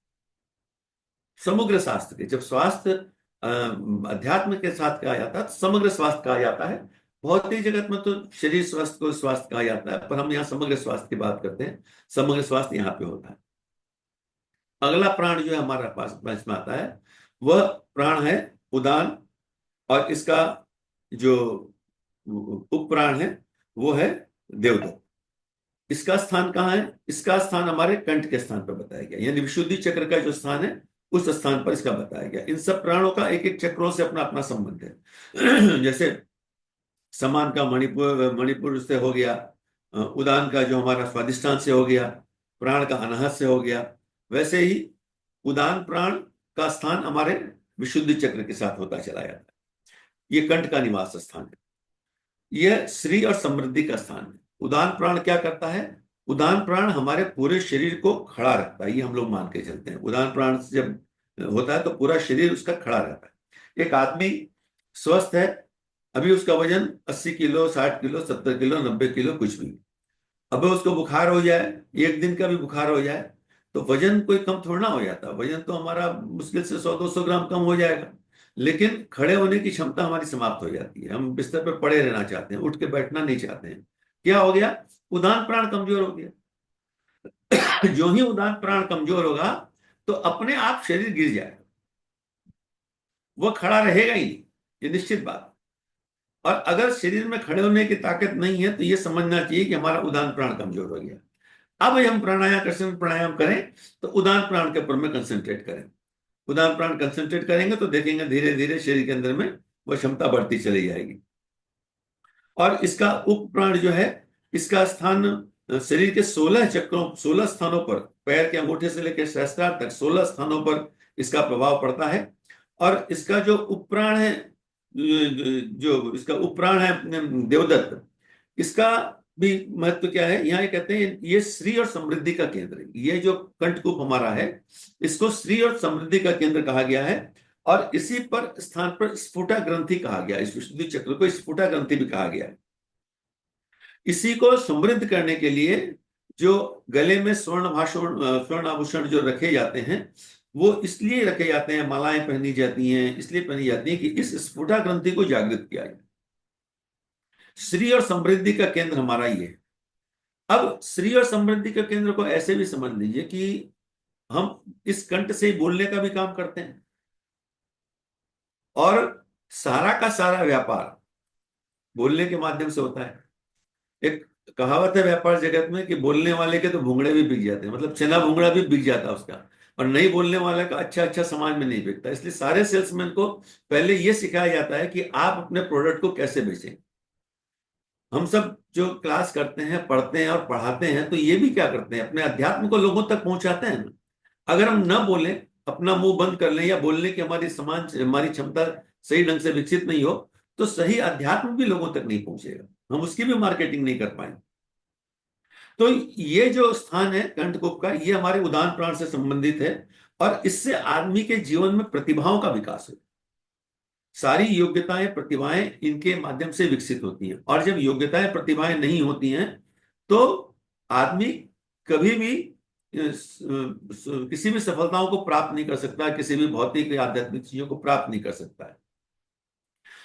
समग्र शास्त्र के जब स्वास्थ्य अध्यात्म के साथ कहा जाता है, तो समग्र स्वास्थ्य कहा जाता है। भौतिक जगत में तो शरीर स्वास्थ्य को स्वास्थ्य कहा जाता है, पर हम यहाँ समग्र स्वास्थ्य की बात करते हैं। समग्र स्वास्थ्य यहाँ पे होता है। अगला प्राण जो है हमारा पास में आता है, वह प्राण है उदान। और इसका जो उप प्राण है, वो है देवदत्त। इसका स्थान कहाँ है? इसका स्थान हमारे कंठ के स्थान पर बताया गया, यानी विशुद्धि चक्र का जो स्थान है, उस स्थान पर इसका बताया गया। इन सब प्राणों का एक एक चक्रों से अपना अपना संबंध है। जैसे समान का मणिपुर मणिपुर से हो गया, उदान का जो हमारा स्वादिष्ठान से हो गया, प्राण का अनाहत से हो गया, वैसे ही उदान प्राण का स्थान हमारे विशुद्धि चक्र के साथ होता चला जाता है। ये कंठ का निवास स्थान है। यह श्री और समृद्धि का स्थान है। उदान प्राण क्या करता है? उदान प्राण हमारे पूरे शरीर को खड़ा रखता है, ये हम लोग मान के चलते हैं। उदान प्राण जब होता है, तो पूरा शरीर उसका खड़ा रहता है। एक आदमी स्वस्थ है, अभी उसका वजन 80 किलो, 60 किलो, 70 किलो, 90 किलो, कुछ भी। अब उसको बुखार हो जाए, एक दिन का भी बुखार हो जाए, तो वजन कोई कम थोड़ा ना हो जाता। वजन तो हमारा मुश्किल से 100-200 ग्राम कम हो जाएगा, लेकिन खड़े होने की क्षमता हमारी समाप्त हो जाती है। हम बिस्तर पर पड़े रहना चाहते हैं, उठ के बैठना नहीं चाहते हैं। क्या हो गया? उदान प्राण कमजोर हो गया। जो ही उदान प्राण कमजोर होगा, तो अपने आप शरीर गिर जाएगा, वो खड़ा रहेगा ही नहीं, ये निश्चित बात। और अगर शरीर में खड़े होने की ताकत नहीं है, तो ये समझना चाहिए कि हमारा उदान प्राण कमजोर हो गया। अब हम प्राणायाम करें, तो उदान प्राण के ऊपर में कंसंट्रेट करें। उदान प्राण कंसंट्रेट करेंगे, तो देखेंगे धीरे धीरे शरीर के अंदर में वो क्षमता बढ़ती चली जाएगी। और इसका उप प्राण जो है, इसका स्थान शरीर के 16 चक्रों, 16 स्थानों पर, पैर के अंगूठे से लेकर सहस्त्रार तक 16 स्थानों पर इसका प्रभाव पड़ता है। और इसका जो उपप्राण है, जो इसका उपप्राण है देवदत्त, इसका भी महत्व क्या है? यहाँ ये कहते हैं, ये श्री और समृद्धि का केंद्र है। ये जो कंठकूप हमारा है, इसको श्री और समृद्धि का केंद्र कहा गया है। और इसी पर स्थान पर स्फुटा ग्रंथि कहा गया, इस विशुद्धि चक्र को स्फुटा ग्रंथि भी कहा गया है। इसी को समृद्ध करने के लिए जो गले में स्वर्ण आभूषण जो रखे जाते हैं, वो इसलिए रखे जाते हैं, मालाएं पहनी जाती हैं, इसलिए पहनी जाती हैं कि इस स्फुटा ग्रंथि को जागृत किया जाए। श्री और समृद्धि का केंद्र हमारा ये है। अब श्री और समृद्धि के केंद्र को ऐसे भी समझ लीजिए कि हम इस कंठ से ही बोलने का भी काम करते हैं, और सारा का सारा व्यापार बोलने के माध्यम से होता है। एक कहावत है व्यापार जगत में कि बोलने वाले के तो भुंगड़े भी बिक जाते हैं, मतलब चना भुंगड़ा भी बिक जाता है उसका, और नहीं बोलने वाले का अच्छा अच्छा समाज में नहीं बिकता। इसलिए सारे सेल्समैन को पहले यह सिखाया जाता है कि आप अपने प्रोडक्ट को कैसे बेचें। हम सब जो क्लास करते हैं, पढ़ते हैं और पढ़ाते हैं, तो ये भी क्या करते हैं, अपने अध्यात्म को लोगों तक पहुंचाते हैं ना। अगर हम न बोलें, अपना मुंह बंद कर लें, या बोलने की हमारी क्षमता सही ढंग से विकसित नहीं हो, तो सही अध्यात्म भी लोगों तक नहीं पहुंचेगा, हम उसकी भी मार्केटिंग नहीं कर पाएंगे। तो ये जो स्थान है कंठकुप का, ये हमारे उदान प्राण से संबंधित है, और इससे आदमी के जीवन में प्रतिभाओं का विकास है। सारी योग्यताएं प्रतिभाएं इनके माध्यम से विकसित होती हैं, और जब योग्यताएं प्रतिभाएं नहीं होती हैं, तो आदमी कभी भी किसी भी सफलताओं को प्राप्त नहीं कर सकता, किसी भी भौतिक या आध्यात्मिक चीजों को प्राप्त नहीं कर सकता है।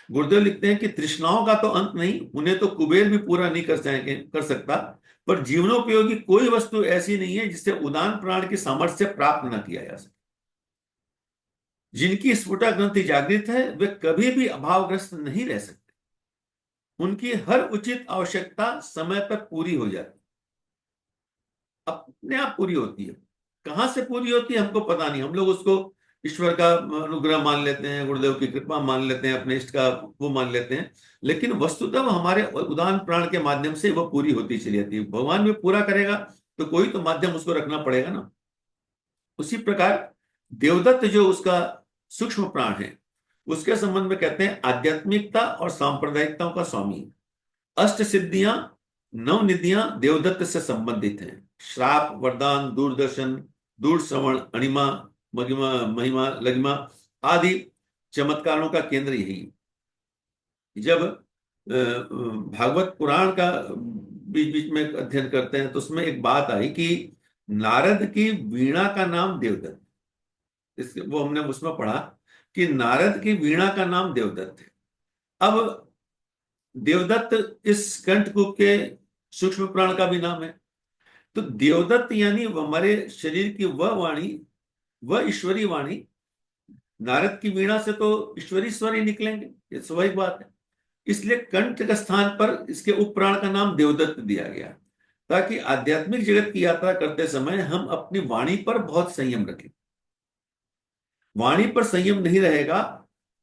गुरुदेव लिखते हैं कि तृष्णाओं का तो अंत नहीं, उन्हें तो कुबेर भी पूरा नहीं कर सकता, पर जीवनोपयोगी कोई वस्तु ऐसी नहीं है जिससे उदान प्राण की सामर्थ्य से प्राप्त न किया जा सके। जिनकी स्फुटा ग्रंथि जागृत है, वे कभी भी अभावग्रस्त नहीं रह सकते। उनकी हर उचित आवश्यकता समय पर पूरी हो जाती, अपने आप पूरी होती है। कहां से पूरी होती है हमको पता नहीं, हम लोग उसको ईश्वर का अनुग्रह मान लेते हैं, गुरुदेव की कृपा मान लेते हैं, अपने इष्ट का वो मान लेते हैं, लेकिन वस्तुतः वो हमारे उदान प्राण के माध्यम से वो पूरी होती चली जाती है। भगवान भी पूरा करेगा तो कोई तो माध्यम उसको रखना पड़ेगा ना। उसी प्रकार देवदत्त जो उसका सूक्ष्म प्राण है, उसके संबंध में कहते हैं आध्यात्मिकता और सांप्रदायिकताओं का स्वामी। अष्ट सिद्धियां, नव निधियां देवदत्त से संबंधित हैं। श्राप, वरदान, दूरदर्शन, दूर श्रवण, अणिमा, महिमा महिमा लगिमा आदि चमत्कारों का केंद्र यही है। जब भागवत पुराण का बीच बीच में अध्ययन करते हैं, तो उसमें एक बात आई कि नारद की वीणा का नाम देवदत्त, इस वो हमने उसमें पढ़ा कि नारद की वीणा का नाम देवदत्त है। अब देवदत्त इस कंठकूप के सूक्ष्म प्राण का भी नाम है। तो देवदत्त यानी हमारे शरीर की वह वाणी, वह ईश्वरी वाणी। नारद की वीणा से तो ईश्वरी स्वर ही निकलेंगे, ये स्वाभाविक बात है। इसलिए कंठ के स्थान पर इसके उपप्राण का नाम देवदत्त दिया गया, ताकि आध्यात्मिक जगत की यात्रा करते समय हम अपनी वाणी पर बहुत संयम रखें। वाणी पर संयम नहीं रहेगा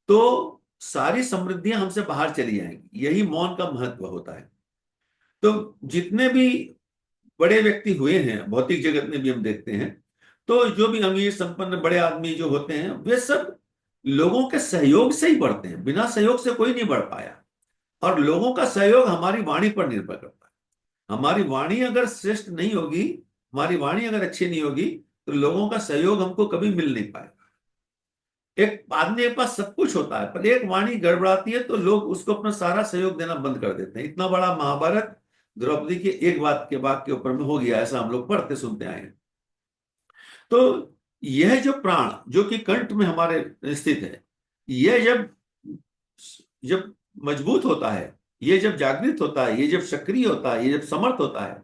तो सारी समृद्धियां हमसे बाहर चली जाएंगी। यही मौन का महत्व होता है। तो जितने भी बड़े व्यक्ति हुए हैं भौतिक जगत में भी हम देखते हैं, तो जो भी अमीर संपन्न बड़े आदमी जो होते हैं, वे सब लोगों के सहयोग से ही बढ़ते हैं। बिना सहयोग से कोई नहीं बढ़ पाया। और लोगों का सहयोग हमारी वाणी पर निर्भर करता है। हमारी वाणी अगर श्रेष्ठ नहीं होगी, हमारी वाणी अगर अच्छी नहीं होगी, तो लोगों का सहयोग हमको कभी मिल नहीं पाएगा। एक आदमी के पास सब कुछ होता है, पर एक वाणी गड़बड़ाती है तो लोग उसको अपना सारा सहयोग देना बंद कर देते हैं। इतना बड़ा महाभारत द्रौपदी के एक बात के वाक्य के ऊपर में हो गया, ऐसा हम लोग पढ़ते सुनते आए हैं। तो यह जो प्राण जो कि कंठ में हमारे स्थित है, यह जब जब मजबूत होता है, ये जब जागृत होता है, ये जब सक्रिय होता है, ये जब समर्थ होता है,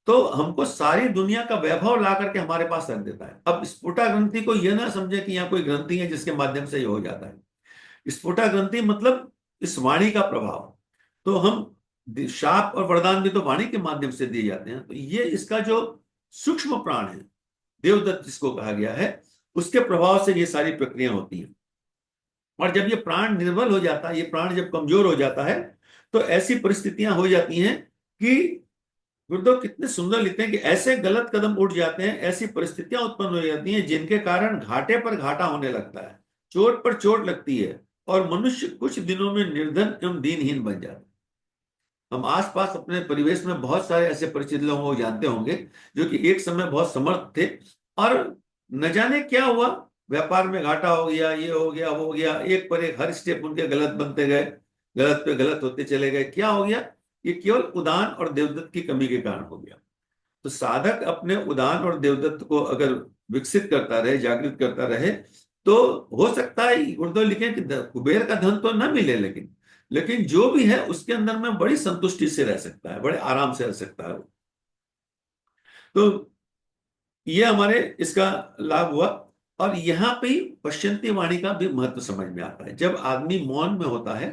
तो हमको सारी दुनिया का वैभव ला करके हमारे पास रख देता है। अब स्फुटा ग्रंथि को यह ना समझे कि यहाँ कोई ग्रंथि है जिसके माध्यम से ये हो जाता है। स्फुटा ग्रंथि मतलब इस वाणी का प्रभाव। तो हम शाप और वरदान भी तो वाणी के माध्यम से दिए जाते हैं। तो ये इसका जो सूक्ष्म प्राण है, देवदत्त जिसको कहा गया है, उसके प्रभाव से ये सारी प्रक्रिया होती हैं। और जब ये प्राण निर्बल हो जाता है, ये प्राण जब कमजोर हो जाता है, तो ऐसी परिस्थितियां हो जाती हैं कि गुरुदेव कितने सुंदर लिखते हैं कि ऐसे गलत कदम उठ जाते हैं, ऐसी परिस्थितियां उत्पन्न हो जाती हैं जिनके कारण घाटे पर घाटा होने लगता है, चोट पर चोट लगती है, और मनुष्य कुछ दिनों में निर्धन एवं दीनहीन बन जाता है। हम आसपास अपने परिवेश में बहुत सारे ऐसे परिचित लोगों को जानते होंगे जो कि एक समय बहुत समर्थ थे, और न जाने क्या हुआ, व्यापार में घाटा हो गया, ये हो गया, वो हो गया, एक पर एक हर स्टेप उनके गलत बनते गए, गलत पे गलत होते चले गए। क्या हो गया? ये केवल उदान और देवदत्त की कमी के कारण हो गया। तो साधक अपने उदान और देवदत्त को अगर विकसित करता रहे, जागृत करता रहे, तो हो सकता है गुरुदेव लिखे कि कुबेर का धन तो न मिले, लेकिन जो भी है उसके अंदर में बड़ी संतुष्टि से रह सकता है, बड़े आराम से रह सकता है। तो ये हमारे इसका लाभ हुआ। और यहाँ पे ही पश्यंती वाणी का भी महत्व समझ में आता है। जब आदमी मौन में होता है,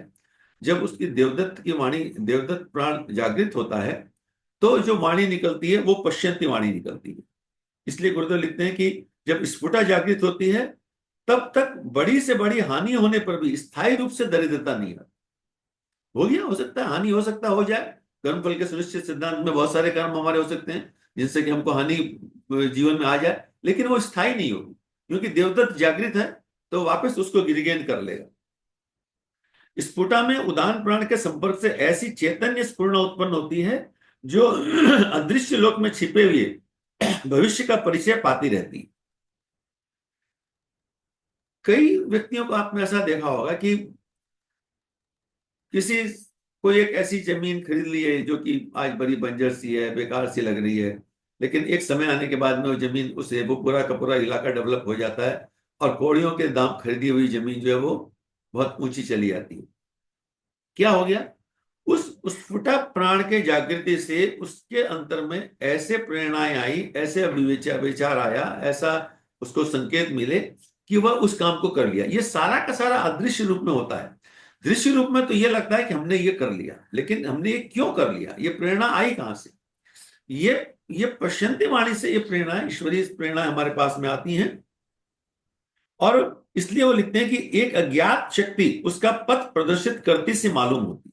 जब उसकी देवदत्त की वाणी, देवदत्त प्राण जागृत होता है, तो जो वाणी निकलती है वो पश्यंती वाणी निकलती है। इसलिए गुरुदेव लिखते हैं कि जब स्फुटा जागृत होती है, तब तक बड़ी से बड़ी हानि होने पर भी स्थायी रूप से दरिद्रता नहीं आती। हो गया, हो सकता है हानि, हो सकता हो जाए। कर्म फल के सुनिश्चित सिद्धांत में बहुत सारे कर्म हमारे हो सकते हैं जिनसे कि हमको हानि जीवन में आ जाए, लेकिन वो स्थायी नहीं होगी, क्योंकि देवदत्त जागृत है तो वापस उसको रिगेन कर लेगा। स्फुटा में उदान प्राण के संपर्क से ऐसी चैतन्य स्फुरणा उत्पन्न होती है जो अदृश्य लोक में छिपे हुए भविष्य का परिचय पाती रहती है। कई व्यक्तियों को आपने ऐसा देखा होगा कि किसी कोई एक ऐसी जमीन खरीद ली है जो कि आज बड़ी बंजर सी है, बेकार सी लग रही है, लेकिन एक समय आने के बाद में वो जमीन, उसे वो पूरा का पूरा इलाका डेवलप हो जाता है और कौड़ियों के दाम खरीदी हुई जमीन जो है वो बहुत ऊंची चली जाती है। क्या हो गया? उस फुटा प्राण के जागृति से उसके अंतर में ऐसे प्रेरणाएं आई, ऐसे विचार आया, ऐसा उसको संकेत मिले कि वह उस काम को कर लिया। ये सारा का सारा अदृश्य रूप में होता है। दृश्य रूप में तो ये लगता है कि हमने ये कर लिया, लेकिन हमने ये क्यों कर लिया, ये प्रेरणा आई कहां से? ये ये पश्यंती वाणी से ये प्रेरणा, ईश्वरीय प्रेरणा हमारे पास में आती हैं। और इसलिए वो लिखते हैं कि एक अज्ञात शक्ति उसका पथ प्रदर्शित करती सी मालूम होती।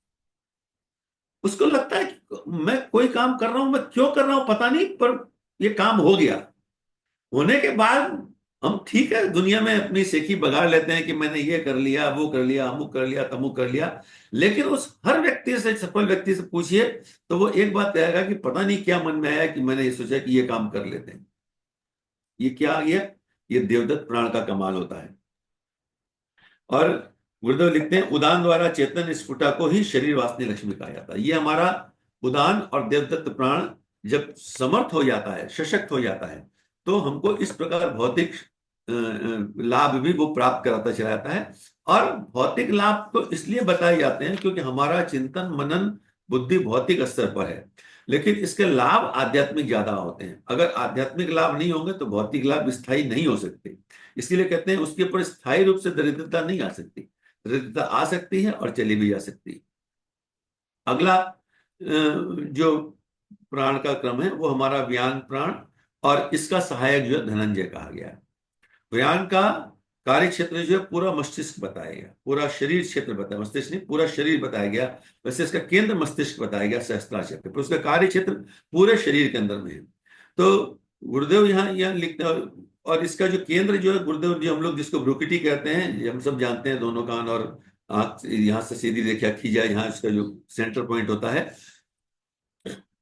उसको लगता है कि मैं कोई काम कर रहा हूं, मैं क्यों कर रहा हूं पता नहीं, पर ये काम हो गया। होने के बाद हम ठीक है दुनिया में अपनी सेखी बगाड़ लेते हैं कि मैंने ये कर लिया, वो कर लिया, अमुक कर लिया, तमुक कर लिया, लेकिन उस हर व्यक्ति से, सफल व्यक्ति से पूछिए तो वो एक बात कहेगा कि पता नहीं क्या मन में आया कि मैंने ये सोचा कि ये काम कर लेते हैं। ये क्या आ गया? ये देवदत्त प्राण का कमाल होता है। और गुरुदेव लिखते हैं उदान द्वारा चेतन स्फुटा को ही शरीर वासनी लक्ष्मी कहा जाता है। ये हमारा उदान और देवदत्त प्राण जब समर्थ हो जाता है, सशक्त हो जाता है, तो हमको इस प्रकार भौतिक लाभ भी वो प्राप्त कराता चला जाता है। और भौतिक लाभ तो इसलिए बताए जाते हैं क्योंकि हमारा चिंतन मनन बुद्धि भौतिक स्तर पर है, लेकिन इसके लाभ आध्यात्मिक ज्यादा होते हैं। अगर आध्यात्मिक लाभ नहीं होंगे तो भौतिक लाभ स्थायी नहीं हो सकते। इसीलिए कहते हैं उसके ऊपर स्थायी रूप से दरिद्रता नहीं आ सकती। दरिद्रता आ सकती है और चली भी जा सकती है। अगला जो प्राण का क्रम है वो हमारा व्यान प्राण, और इसका सहायक जो है धनंजय कहा गया है। व्यान का कार्य क्षेत्र जो है पूरा मस्तिष्क बताया गया, पूरा शरीर क्षेत्र बताया, मस्तिष्क नहीं पूरा शरीर बताया गया। वैसे इसका केंद्र मस्तिष्क बताया गया, सहस्त्रा क्षेत्र, पर उसका कार्य क्षेत्र पूरे शरीर के अंदर में है। तो गुरुदेव यहाँ लिखते हैं। और इसका जो केंद्र जो है गुरुदेव, जो हम लोग जिसको ब्रुकिटी कहते हैं, ये हम सब जानते हैं, दोनों कान और आंख, यहाँ से सीधी रेखा खी जाए, यहाँ इसका जो सेंटर पॉइंट होता है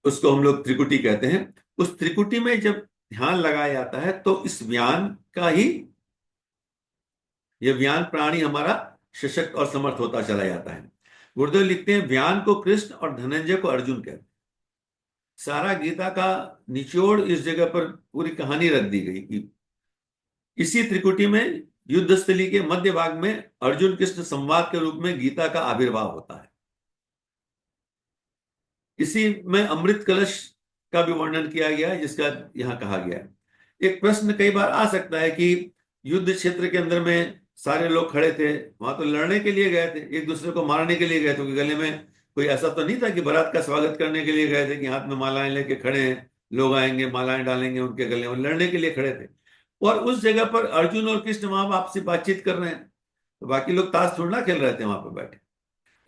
उसको हम लोग त्रिकुटी कहते हैं। उस त्रिकुटी में जब ध्यान लगाया जाता है तो इस व्यान का ही, यह व्यान प्राणी हमारा सशक्त और समर्थ होता चला जाता है। गुरुदेव लिखते हैं व्यान को कृष्ण और धनंजय को अर्जुन कहते हैं। सारा गीता का निचोड़ इस जगह पर पूरी कहानी रख दी गई कि इसी त्रिकुटी में युद्ध स्थली के मध्य भाग में अर्जुन कृष्ण संवाद के रूप में गीता का आविर्भाव होता है। इसी में अमृत कलश का भी वर्णन किया गया है, जिसका यहां कहा गया है। एक प्रश्न कई बार आ सकता है कि युद्ध क्षेत्र के अंदर में सारे लोग खड़े थे, वहां तो लड़ने के लिए गए थे, एक दूसरे को मारने के लिए गए थे, गले में कोई ऐसा तो नहीं था कि बारात का स्वागत करने के लिए गए थे कि हाथ में मालाएं लेके खड़े हैं, लोग आएंगे मालाएं डालेंगे उनके गले में, लड़ने के लिए खड़े थे। और उस जगह पर अर्जुन और कृष्ण वहां आपसी बातचीत कर रहे हैं, तो बाकी लोग ताश थोड़ा खेल रहे थे वहां पर बैठे।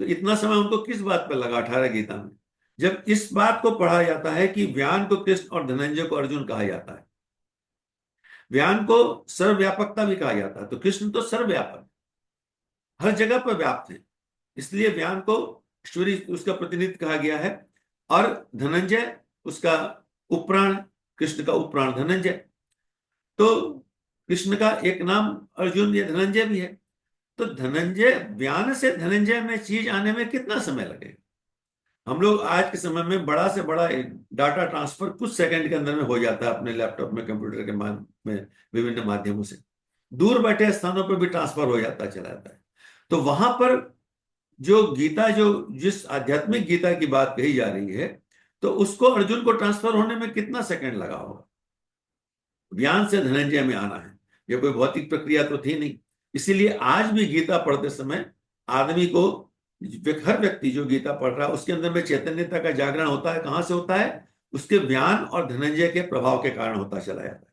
तो इतना समय उनको किस बात पर लगा 18 गीता में, जब इस बात को पढ़ा जाता है कि व्यान को कृष्ण और धनंजय को अर्जुन कहा जाता है। व्यान को सर्वव्यापकता भी कहा जाता है, तो कृष्ण तो सर्वव्यापक, हर जगह पर व्याप्त है, इसलिए व्यान को ईश्वरी उसका प्रतिनिधि कहा गया है। और धनंजय उसका उपप्राण, कृष्ण का उपप्राण धनंजय। तो कृष्ण का एक नाम अर्जुन या धनंजय भी है। तो धनंजय, व्यान से धनंजय में चीज आने में कितना समय लगेगा? हम लोग आज के समय में बड़ा से बड़ा डाटा ट्रांसफर कुछ सेकंड के अंदर में हो जाता है अपने लैपटॉप में, कंप्यूटर के में विभिन्न माध्यमों से। दूर बैठे स्थानों पर भी ट्रांसफर हो जाता चला जाता है। तो वहां पर जो गीता, जो जिस आध्यात्मिक गीता की बात कही जा रही है, तो उसको अर्जुन को ट्रांसफर होने में कितना सेकंड लगा होगा। ज्ञान से धनंजय में आना है, ये कोई भौतिक प्रक्रिया तो थी नहीं। इसीलिए आज भी गीता पढ़ते समय आदमी को, हर व्यक्ति जो गीता पढ़ रहा है उसके अंदर में चैतन्यता का जागरण होता है। कहां से होता है? उसके ज्ञान और धनंजय के प्रभाव के कारण होता चला जाता है।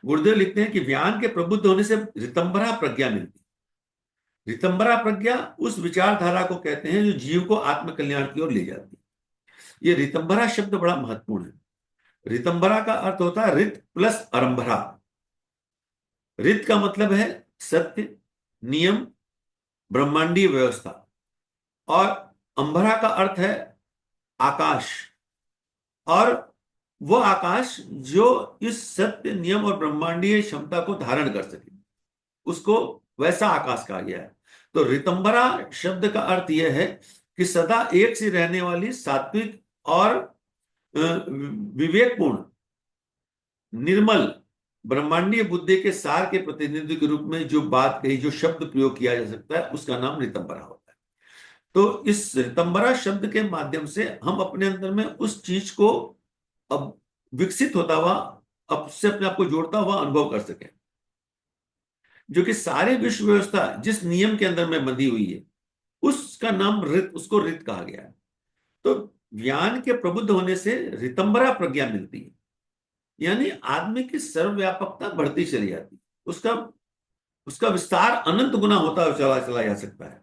गुरुदेव लिखते हैं कि ज्ञान के प्रबुद्ध होने से ऋतंभरा प्रज्ञा मिलती है। ऋतंभरा प्रज्ञा उस विचारधारा को कहते हैं जो जीव को आत्मकल्याण की ओर ले जाती है। ये ऋतंभरा शब्द बड़ा महत्वपूर्ण है। ऋतंभरा का अर्थ होता है ऋत प्लस आरंभरा। ऋत का मतलब है सत्य, नियम, ब्रह्मांडीय व्यवस्था, और अंबरा का अर्थ है आकाश। और वो आकाश जो इस सत्य, नियम और ब्रह्मांडीय क्षमता को धारण कर सके, उसको वैसा आकाश कहा गया है। तो ऋतंभरा शब्द का अर्थ यह है कि सदा एक सी रहने वाली सात्विक और विवेकपूर्ण, निर्मल, ब्रह्मांडीय बुद्धि के सार के प्रतिनिधि के रूप में जो बात कही, जो शब्द प्रयोग किया जा सकता है, उसका नाम ऋतंभरा होता है। तो इस ऋतंभरा शब्द के माध्यम से हम अपने अंदर में उस चीज को अब विकसित होता हुआ, अब से अपने आप को जोड़ता हुआ अनुभव कर सके, जो कि सारे विश्व व्यवस्था जिस नियम के अंदर में बंधी हुई है, उसका नाम ऋत, उसको ऋत कहा गया है। तो ज्ञान के प्रबुद्ध होने से ऋतंभरा प्रज्ञा मिलती है, यानी आदमी की सर्वव्यापकता बढ़ती चली जाती है। उसका उसका विस्तार अनंत गुना होता चला चला जा सकता है।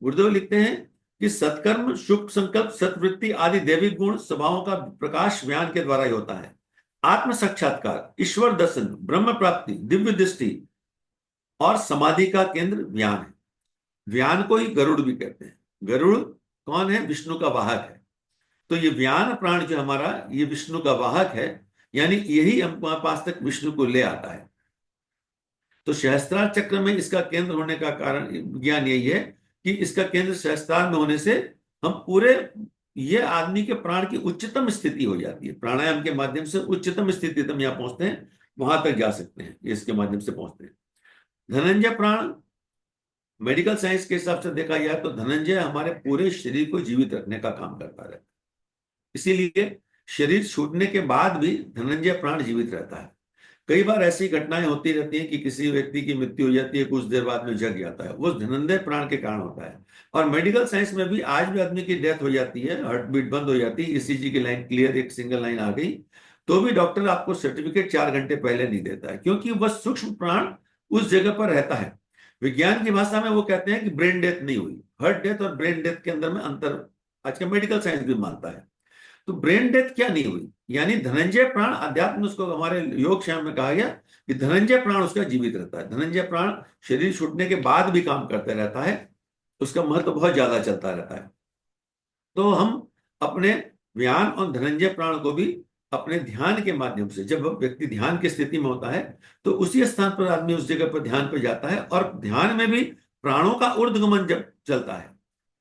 गुरुदेव लिखते हैं कि सत्कर्म, शुभ संकल्प, सत्वृत्ति आदि दैविक गुण स्वभावों का प्रकाश ज्ञान के द्वारा ही होता है। आत्म साक्षात्कार, ईश्वर दर्शन, ब्रह्म प्राप्ति, दिव्य दृष्टि और समाधि का केंद्र ज्ञान है। ज्ञान को ही गरुड़ भी कहते हैं। गरुड़ कौन है? विष्णु का वाहक है। तो ये ज्ञान प्राण जो हमारा, ये विष्णु का वाहक है, यानी यही हमारे पास तक विष्णु को ले आता है। तो सहस्त्रार चक्र में इसका केंद्र होने का कारण, ज्ञान यही है कि इसका केंद्र सहस्त्रार में होने से हम पूरे, ये आदमी के प्राण की उच्चतम स्थिति हो जाती है। प्राणायाम के माध्यम से उच्चतम स्थिति तक यहाँ पहुंचते हैं, वहां तक जा सकते हैं, इसके माध्यम से पहुंचते हैं। धनंजय प्राण, मेडिकल साइंस के हिसाब से देखा जाए तो धनंजय हमारे पूरे शरीर को जीवित रखने का काम करता रहता है। इसीलिए शरीर छूटने के बाद भी धनंजय प्राण जीवित रहता है। कई बार ऐसी घटनाएं होती रहती हैं कि किसी व्यक्ति की मृत्यु हो जाती है, कुछ देर बाद में जग जाता है, वो धनंजय प्राण के कारण होता है। और मेडिकल साइंस में भी आज भी आदमी की डेथ हो जाती है, हार्ट बीट बंद हो जाती है, ईसीजी की लाइन क्लियर, एक सिंगल लाइन आ गई, तो भी डॉक्टर आपको सर्टिफिकेट 4 घंटे पहले नहीं देता है, क्योंकि वह सूक्ष्म प्राण उस जगह पर रहता है। विज्ञान की भाषा में वो कहते हैं कि ब्रेन डेथ नहीं हुई। हार्ट डेथ और ब्रेन डेथ के अंदर में अंतर आज का मेडिकल साइंस भी मानता है। तो ब्रेन डेथ क्या नहीं हुई, यानी धनंजय प्राण, अध्यात्म उसको हमारे योग श्याम में कहा गया कि धनंजय प्राण उसका जीवित रहता है। धनंजय प्राण शरीर छूटने के बाद भी काम करते रहता है, उसका महत्व बहुत ज्यादा चलता रहता है। तो हम अपने ज्ञान और धनंजय प्राण को भी अपने ध्यान के माध्यम से, जब व्यक्ति ध्यान की स्थिति में होता है तो उसी स्थान पर आदमी उस जगह पर ध्यान पर जाता है, और ध्यान में भी प्राणों का ऊर्ध्वगमन जब चलता है,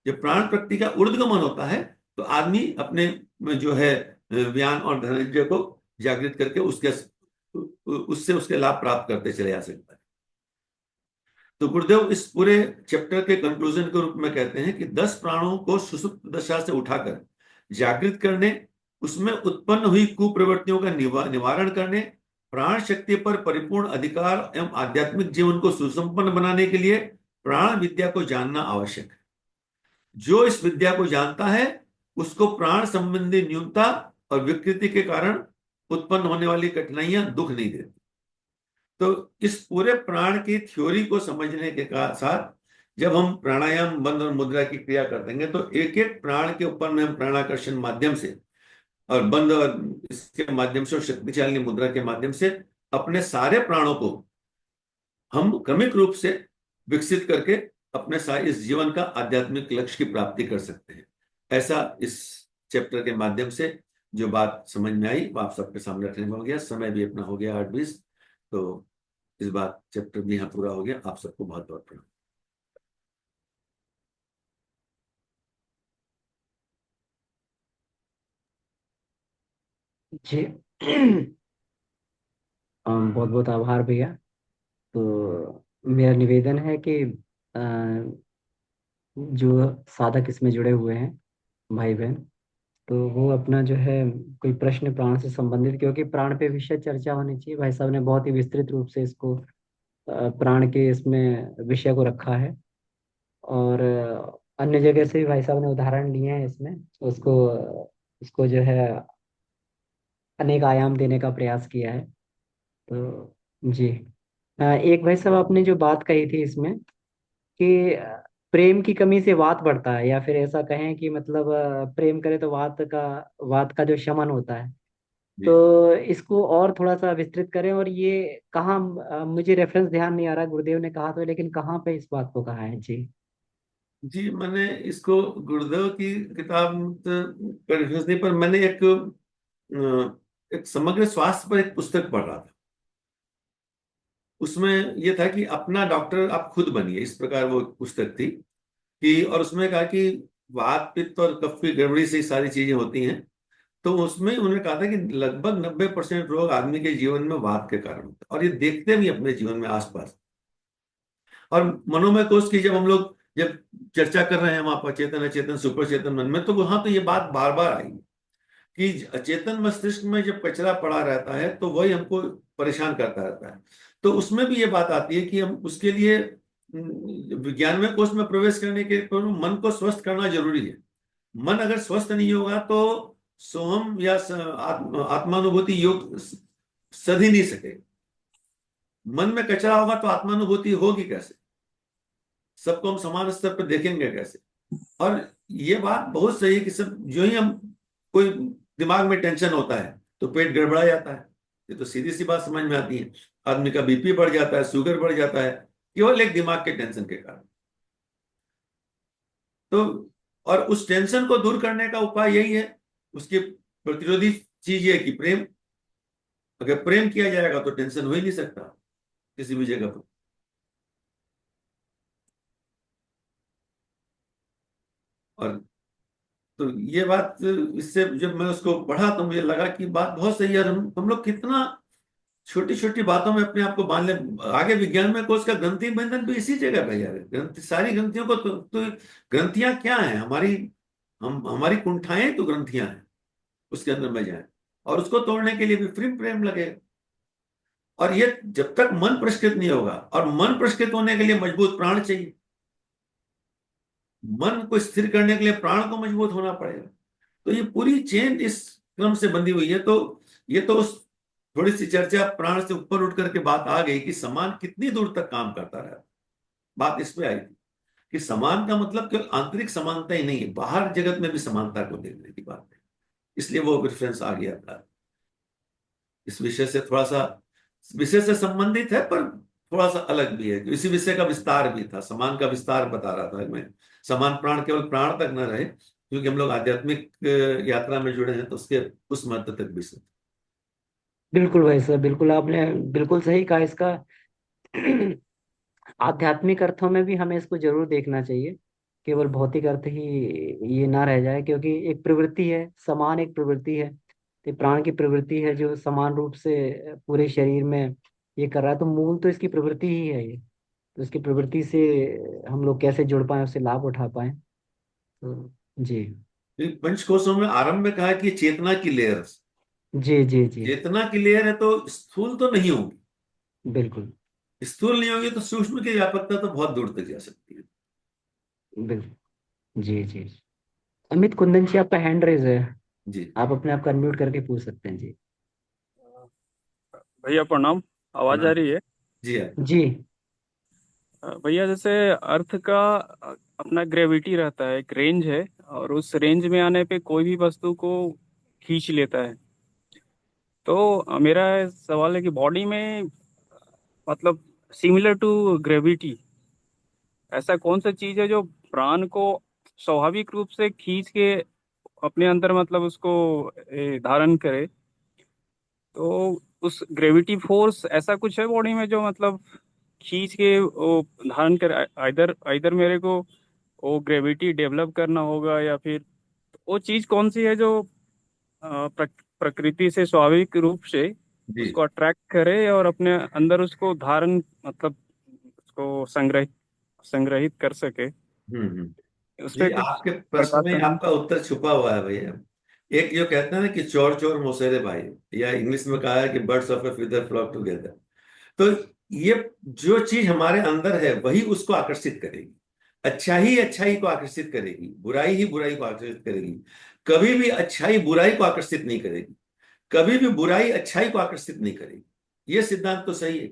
जब प्राण प्रकृति का ऊर्ध्वगमन होता है, तो आदमी अपने जो है ज्ञान और धनंजय को जागृत करके उससे उसके लाभ प्राप्त करते चले जा सकता है। तो गुरुदेव इस पूरे चैप्टर के कंक्लूजन के रूप में कहते हैं कि 10 प्राणों को सुषुप्त दशा से उठाकर जागृत करने, उसमें उत्पन्न हुई कुप्रवृत्तियों का निवारण करने, प्राण शक्ति पर परिपूर्ण अधिकार एवं आध्यात्मिक जीवन को सुसंपन्न बनाने के लिए प्राण विद्या को जानना आवश्यक है। जो इस विद्या को जानता है उसको प्राण संबंधी न्यूनता और विकृति के कारण उत्पन्न होने वाली कठिनाइयां दुख नहीं देती। तो इस पूरे प्राण की थ्योरी को समझने के साथ जब हम प्राणायाम, बंद और मुद्रा की क्रिया कर देंगे, तो एक एक प्राण के ऊपर में हम प्राणाकर्षण माध्यम से और बंद और इसके माध्यम से और शक्तिशाली मुद्रा के माध्यम से अपने सारे प्राणों को हम क्रमिक रूप से विकसित करके अपने सारे इस जीवन का आध्यात्मिक लक्ष्य की प्राप्ति कर सकते हैं। ऐसा इस चैप्टर के माध्यम से जो बात समझ में आई वो आप सबके सामने रखने में हो गया। समय भी अपना हो गया 8:20, तो इस बात चैप्टर भी यहाँ पूरा हो गया। आप सबको बहुत बहुत प्रणाम। जी। बहुत बहुत आभार भैया। तो मेरा निवेदन है कि अ, जो साधक इसमें जुड़े हुए हैं, भाई बहन, तो वो अपना जो है कोई प्रश्न प्राण से संबंधित, क्योंकि प्राण पे विषय चर्चा होनी चाहिए। भाई साहब ने बहुत ही विस्तृत रूप से इसको प्राण के इसमें विषय को रखा है। और अन्य जगह से भी भाई साहब ने उदाहरण लिए हैं इसमें, उसको उसको जो है अनेक आयाम देने का प्रयास किया है। तो जी। एक भाई साहब आपने जो बात कही थी इसमें कि प्रेम की कमी से वात बढ़ता है, या फिर ऐसा कहें कि मतलब प्रेम करे तो वात का जो शमन होता है। जी तो इसको और थोड़ा सा विस्तृत करें, और ये कहाँ, मुझे रेफरेंस ध्यान नहीं आ रहा, गुरुदेव ने कहा तो, लेकिन कहाँ पे इस बात को कहा है जी। जी, मैंने इसको गुरुदेव की किताब पर रेफरेंस नहीं, पर मैंने एक समग्र स्वास्थ्य पर एक पुस्तक पढ़ रहा था। उसमें यह था कि अपना डॉक्टर आप खुद बनिए, इस प्रकार वो पुस्तक थी। कि और उसमें कहा कि वात पित्त और कफ की गड़बड़ी से ही सारी चीजें होती हैं। तो उसमें उन्होंने कहा था कि लगभग 90% रोग आदमी के जीवन में वात के कारण होते हैं, और ये देखते भी अपने जीवन में आसपास। और मनोमय कोष की जब हम लोग जब चर्चा कर रहे हैं वहां पर, चेतन अचेतन सुपर चेतन मन में, तो वहां तो ये बात बार बार आई कि अचेतन मस्तिष्क में जब कचरा पड़ा रहता है तो वही हमको परेशान करता रहता है। तो उसमें भी ये बात आती है कि हम उसके लिए विज्ञानमय कोष में प्रवेश करने के लिए मन को स्वस्थ करना जरूरी है। मन अगर स्वस्थ नहीं होगा तो सोहम या आत्मानुभूति योग सध ही नहीं सके। मन में कचरा होगा तो आत्मानुभूति होगी कैसे? सबको हम समान स्तर पर देखेंगे कैसे? और ये बात बहुत सही है कि सब जो ही हम कोई दिमाग में टेंशन होता है तो पेट गड़बड़ा जाता है। ये तो सीधी सी बात समझ में आती है। आदमी का बीपी बढ़ जाता है, शुगर बढ़ जाता है, केवल एक दिमाग के टेंशन के कारण। तो और उस टेंशन को दूर करने का उपाय यही है, उसकी प्रतिरोधी चीज ये है कि प्रेम। अगर प्रेम किया जाएगा तो टेंशन हो ही नहीं सकता किसी भी जगह पर। और तो ये बात, इससे जब मैं उसको पढ़ा तो मुझे लगा कि बात बहुत सही है। और हम लोग कितना छोटी छोटी बातों में अपने आप को बांध ले। आगे विज्ञान में कोष का ग्रंथि बंधन भी इसी जगह पे है। ग्रंथि, सारी ग्रंथियों को तो ग्रंथियां क्या है हमारी, हम हमारी कुंठाएं तो ग्रंथियां हैं उसके अंदर में जाए। और उसको तोड़ने के लिए भी प्रेम प्रेम लगे। और ये जब तक मन पुरस्कृत नहीं होगा, और मन पुरस्कृत होने के लिए मजबूत प्राण चाहिए। मन को स्थिर करने के लिए प्राण को मजबूत होना पड़ेगा। तो ये पूरी चेन इस क्रम से बंधी हुई है। तो ये तो उस थोड़ी सी चर्चा प्राण से ऊपर उठ करके बात आ गई कि समान कितनी दूर तक काम करता रहा। बात इस पे आई थी कि समान का मतलब केवल आंतरिक समानता ही नहीं है, बाहर जगत में भी समानता को देखने की बात है। इसलिए वो रेफरेंस आ गया था। इस विषय से थोड़ा सा, विषय से संबंधित है पर थोड़ा सा अलग भी है। इसी विषय का विस्तार भी था, समान का विस्तार बता रहा था मैं। समान प्राण केवल प्राण तक न रहे, क्योंकि हम लोग आध्यात्मिक यात्रा में जुड़े हैं, तो उसके उस मध्य तक भी से। बिल्कुल भाई साहब, बिल्कुल आपने बिल्कुल सही कहा। इसका आध्यात्मिक अर्थों में भी हमें इसको जरूर देखना चाहिए, केवल भौतिक अर्थ ही ये ना रह जाए। क्योंकि एक प्रवृत्ति है, समान एक प्रवृत्ति है, तो प्राण की प्रवृत्ति है जो समान रूप से पूरे शरीर में ये कर रहा है। तो मूल तो इसकी प्रवृत्ति ही है ये। तो इसकी प्रवृत्ति से हम लोग कैसे जुड़ पाए, उससे लाभ उठा पाए। तो जी। पंचकोशों में आरंभ में कहा कि चेतना की लेयर। जी जी जी। चेतना की लेयर है तो स्थूल तो नहीं होगी। बिल्कुल स्थूल नहीं होगी तो सूक्ष्म की व्यापकता तो बहुत दूर तक जा सकती है। बिल्कुल। जी जी। अमित कुंदन जी, आपका हैंड रेज है। जी आप अपने आप को अनम्यूट करके पूछ सकते हैं जी। भैया प्रणाम। आवाज आ प्रणाम। रही है? जी हाँ। जी भैया जैसे अर्थ का अपना ग्रेविटी रहता है, एक रेंज है, और उस रेंज में आने पे कोई भी वस्तु को खींच लेता है। तो मेरा सवाल है कि बॉडी में मतलब सिमिलर टू ग्रेविटी ऐसा कौन सा चीज है जो प्राण को स्वाभाविक रूप से खींच के अपने अंदर मतलब उसको धारण करे? तो उस ग्रेविटी फोर्स ऐसा कुछ है बॉडी में जो मतलब खींच के वो धारण कर, आइदर आइदर मेरे को वो ग्रेविटी डेवलप करना होगा, या फिर वो चीज कौन सी है जो प्रकृति से स्वाभाविक रूप से जी। उसको अट्रैक्ट करे और अपने अंदर उसको धारण, मतलब उसको संग्रहित संग्रहित कर सके। हम्म। उस जी, पे कुछ आपके प्रश्न प्रकाश में डालें। आपका उत्तर छुपा हुआ है भैया। एक जो कहते हैं ना कि चोर चोर मौसेरे भाई, या इंग्लिश में कहा है कि birds of a feather flock together. तो ये जो चीज हमारे अंदर है वही उसको आकर्षित करेगी। अच्छाई को आकर्षित करेगी, बुराई ही बुराई को आकर्षित करेगी। कभी भी अच्छाई बुराई को आकर्षित नहीं करेगी, कभी भी बुराई अच्छाई को आकर्षित नहीं करेगी। ये सिद्धांत तो सही है।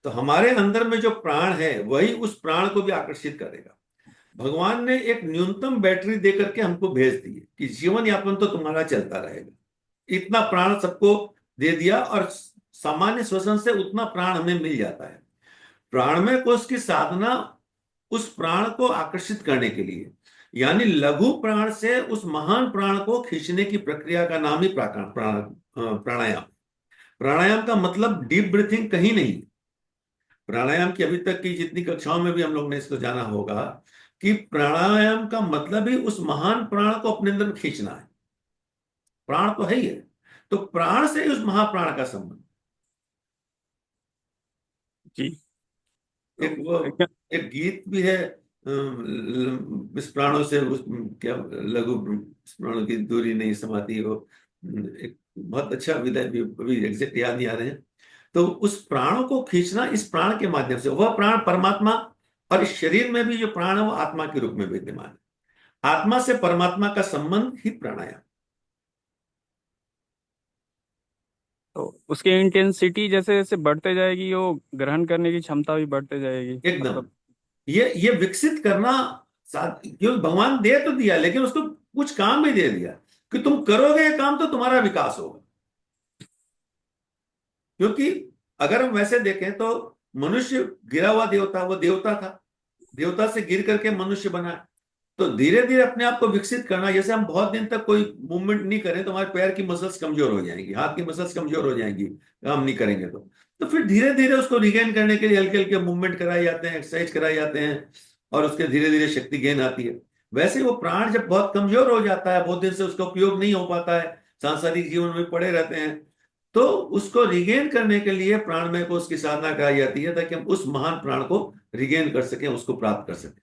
तो हमारे अंदर में जो प्राण है वही उस प्राण को भी आकर्षित करेगा। भगवान ने एक न्यूनतम बैटरी दे करके हमको भेज दी है कि जीवन यापन तो तुम्हारा चलता रहेगा। इतना प्राण सबको दे दिया, और सामान्य श्वसन से उतना प्राण हमें मिल जाता है। प्राणमय कोश की साधना उस प्राण को आकर्षित करने के लिए, यानी लघु प्राण से उस महान प्राण को खींचने की प्रक्रिया का नाम ही प्राणायाम। प्राणायाम का मतलब डीप ब्रीथिंग कहीं नहीं। प्राणायाम की अभी तक की जितनी कक्षाओं में भी हम लोग ने इसको जाना होगा कि प्राणायाम का मतलब ही उस महान प्राण को अपने अंदर खींचना है। प्राण तो है ही है, तो प्राण से ही उस महाप्राण का संबंध। जी। तो एक वो क्या? एक गीत भी है, इस प्राणों से उस क्या, लघु प्राणों की दूरी नहीं समाती हो। एक बहुत अच्छा विधाय भी अभी एग्जैक्ट याद नहीं आ रहे हैं। तो उस प्राणों को खींचना इस प्राण के माध्यम से, वह प्राण परमात्मा, और इस शरीर में भी जो प्राण है वो आत्मा के रूप में विद्यमान है। आत्मा से परमात्मा का संबंध ही प्राणायाम। तो उसकी इंटेंसिटी जैसे जैसे बढ़ते जाएगी, वो ग्रहण करने की क्षमता भी बढ़ते जाएगी, एकदम। मतलब। ये विकसित करना क्यों भगवान दे तो दिया, लेकिन उसको कुछ काम भी दे दिया कि तुम करोगे ये काम तो तुम्हारा विकास होगा। क्योंकि अगर हम वैसे देखें तो मनुष्य गिरा हुआ देवता, वो देवता था, देवता से गिर करके मनुष्य बना। तो धीरे धीरे अपने आप को विकसित करना, जैसे हम बहुत दिन तक कोई मूवमेंट नहीं करें तो हमारे पैर की मसल्स कमजोर हो जाएंगी, हाथ की मसल्स कमजोर हो जाएंगी, काम नहीं करेंगे तो फिर धीरे धीरे उसको रिगेन करने के लिए हल्के हल्के मूवमेंट कराए जाते हैं, एक्सरसाइज कराए जाते हैं, और उसके धीरे धीरे शक्ति गेन आती है। वैसे वो प्राण जब बहुत कमजोर हो जाता है, बहुत दिन से उसका उपयोग नहीं हो पाता है, सांसारिक जीवन में पड़े रहते हैं, तो उसको रिगेन करने के लिए प्राणमय को उसकी साधना कराई जाती है, ताकि हम उस महान प्राण को रिगेन कर सकें, उसको प्राप्त कर सकें।